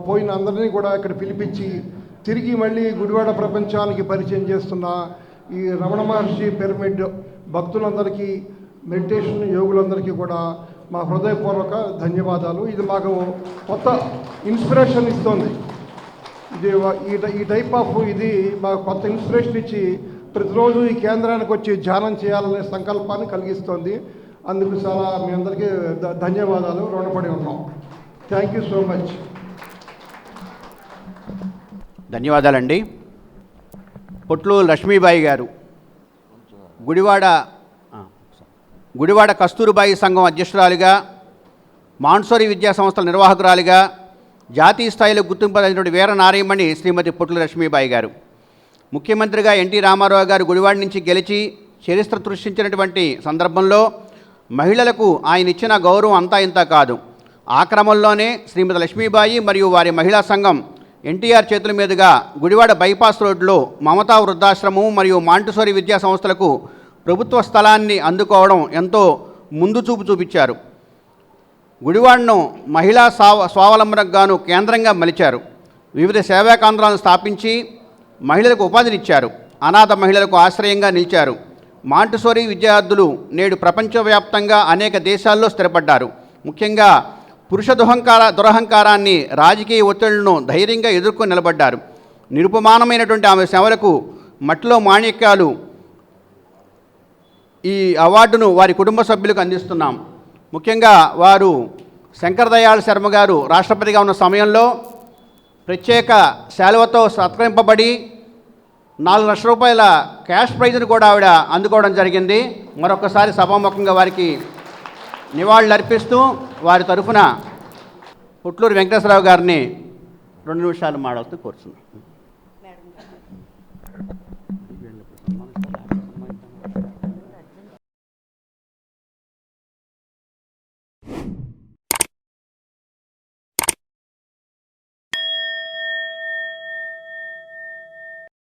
పోయిన అందరినీ కూడా ఇక్కడ పిలిపించి తిరిగి మళ్ళీ గుడివాడ ప్రపంచానికి పరిచయం చేస్తున్న ఈ రమణ మహర్షి పిరమిడ్ భక్తులందరికీ, మెడిటేషన్ యోగులందరికీ కూడా మా హృదయపూర్వక ధన్యవాదాలు. ఇది మాకు కొత్త ఇన్స్పిరేషన్ ఇస్తుంది. ఇది ఈ టైప్ ఆఫ్ ఇది మాకు కొత్త ఇన్స్పిరేషన్ ఇచ్చి ప్రతిరోజు ఈ కేంద్రానికి వచ్చి ధ్యానం చేయాలనే సంకల్పాన్ని కలిగిస్తుంది. అందుకు చాలా మీ అందరికీ ధన్యవాదాలు, రుణపడి ఉన్నాం. Thank you so much. ధన్యవాదాలండి. పొట్లు లక్ష్మీబాయి గారు గుడివాడ కస్తూరిబాయి సంఘం అధ్యక్షురాలిగా, మాన్సోరి విద్యా సంస్థల నిర్వాహకురాలిగా, జాతీయ స్థాయిలో గుర్తింపదగినటువంటి వీర నారీమణి శ్రీమతి పొట్లు లక్ష్మీబాయి గారు. ముఖ్యమంత్రిగా ఎన్టీ రామారావు గారు గుడివాడ నుంచి గెలిచి చరిత్ర సృష్టించినటువంటి సందర్భంలో మహిళలకు ఆయన ఇచ్చిన గౌరవం అంతా ఇంత కాదు. ఆ క్రమంలోనే శ్రీమతి లక్ష్మీబాయి మరియు వారి మహిళా సంఘం ఎన్టీఆర్ చేతుల మీదుగా గుడివాడ బైపాస్ రోడ్లో మమతా వృద్ధాశ్రమం మరియు మాంటిసోరి విద్యా సంస్థలకు ప్రభుత్వ స్థలాన్ని అందుకోవడం ఎంతో ముందు చూపు చూపించారు. గుడివాడను మహిళా స్వావలంబనకు గాను కేంద్రంగా మలిచారు. వివిధ సేవా కేంద్రాలను స్థాపించి మహిళలకు ఉపాధినిచ్చారు. అనాథ మహిళలకు ఆశ్రయంగా నిలిచారు. మాంటిసోరి విద్యార్థులు నేడు ప్రపంచవ్యాప్తంగా అనేక దేశాల్లో స్థిరపడ్డారు. ముఖ్యంగా పురుష దురహంకారాన్ని, రాజకీయ ఒత్తిళ్లను ధైర్యంగా ఎదుర్కొని నిలబడ్డారు. నిరుపమానమైనటువంటి ఆమె సేవలకు మట్టిలో మాణిక్యాలు ఈ అవార్డును వారి కుటుంబ సభ్యులకు అందిస్తున్నాం. ముఖ్యంగా వారు శంకర్ దయాళ్ శర్మ గారు రాష్ట్రపతిగా ఉన్న సమయంలో ప్రత్యేక శాలువతో సత్కరింపబడి 4 లక్షల రూపాయల క్యాష్ ప్రైజ్ను కూడా ఆవిడ అందుకోవడం జరిగింది. మరొకసారి సభాముఖంగా వారికి నివాళులు అర్పిస్తూ వారి తరఫున పుట్లూరు వెంకటేశ్వరరావు గారిని 2 నిమిషాలు మాట్లాడుతూ కోరుతున్నాను.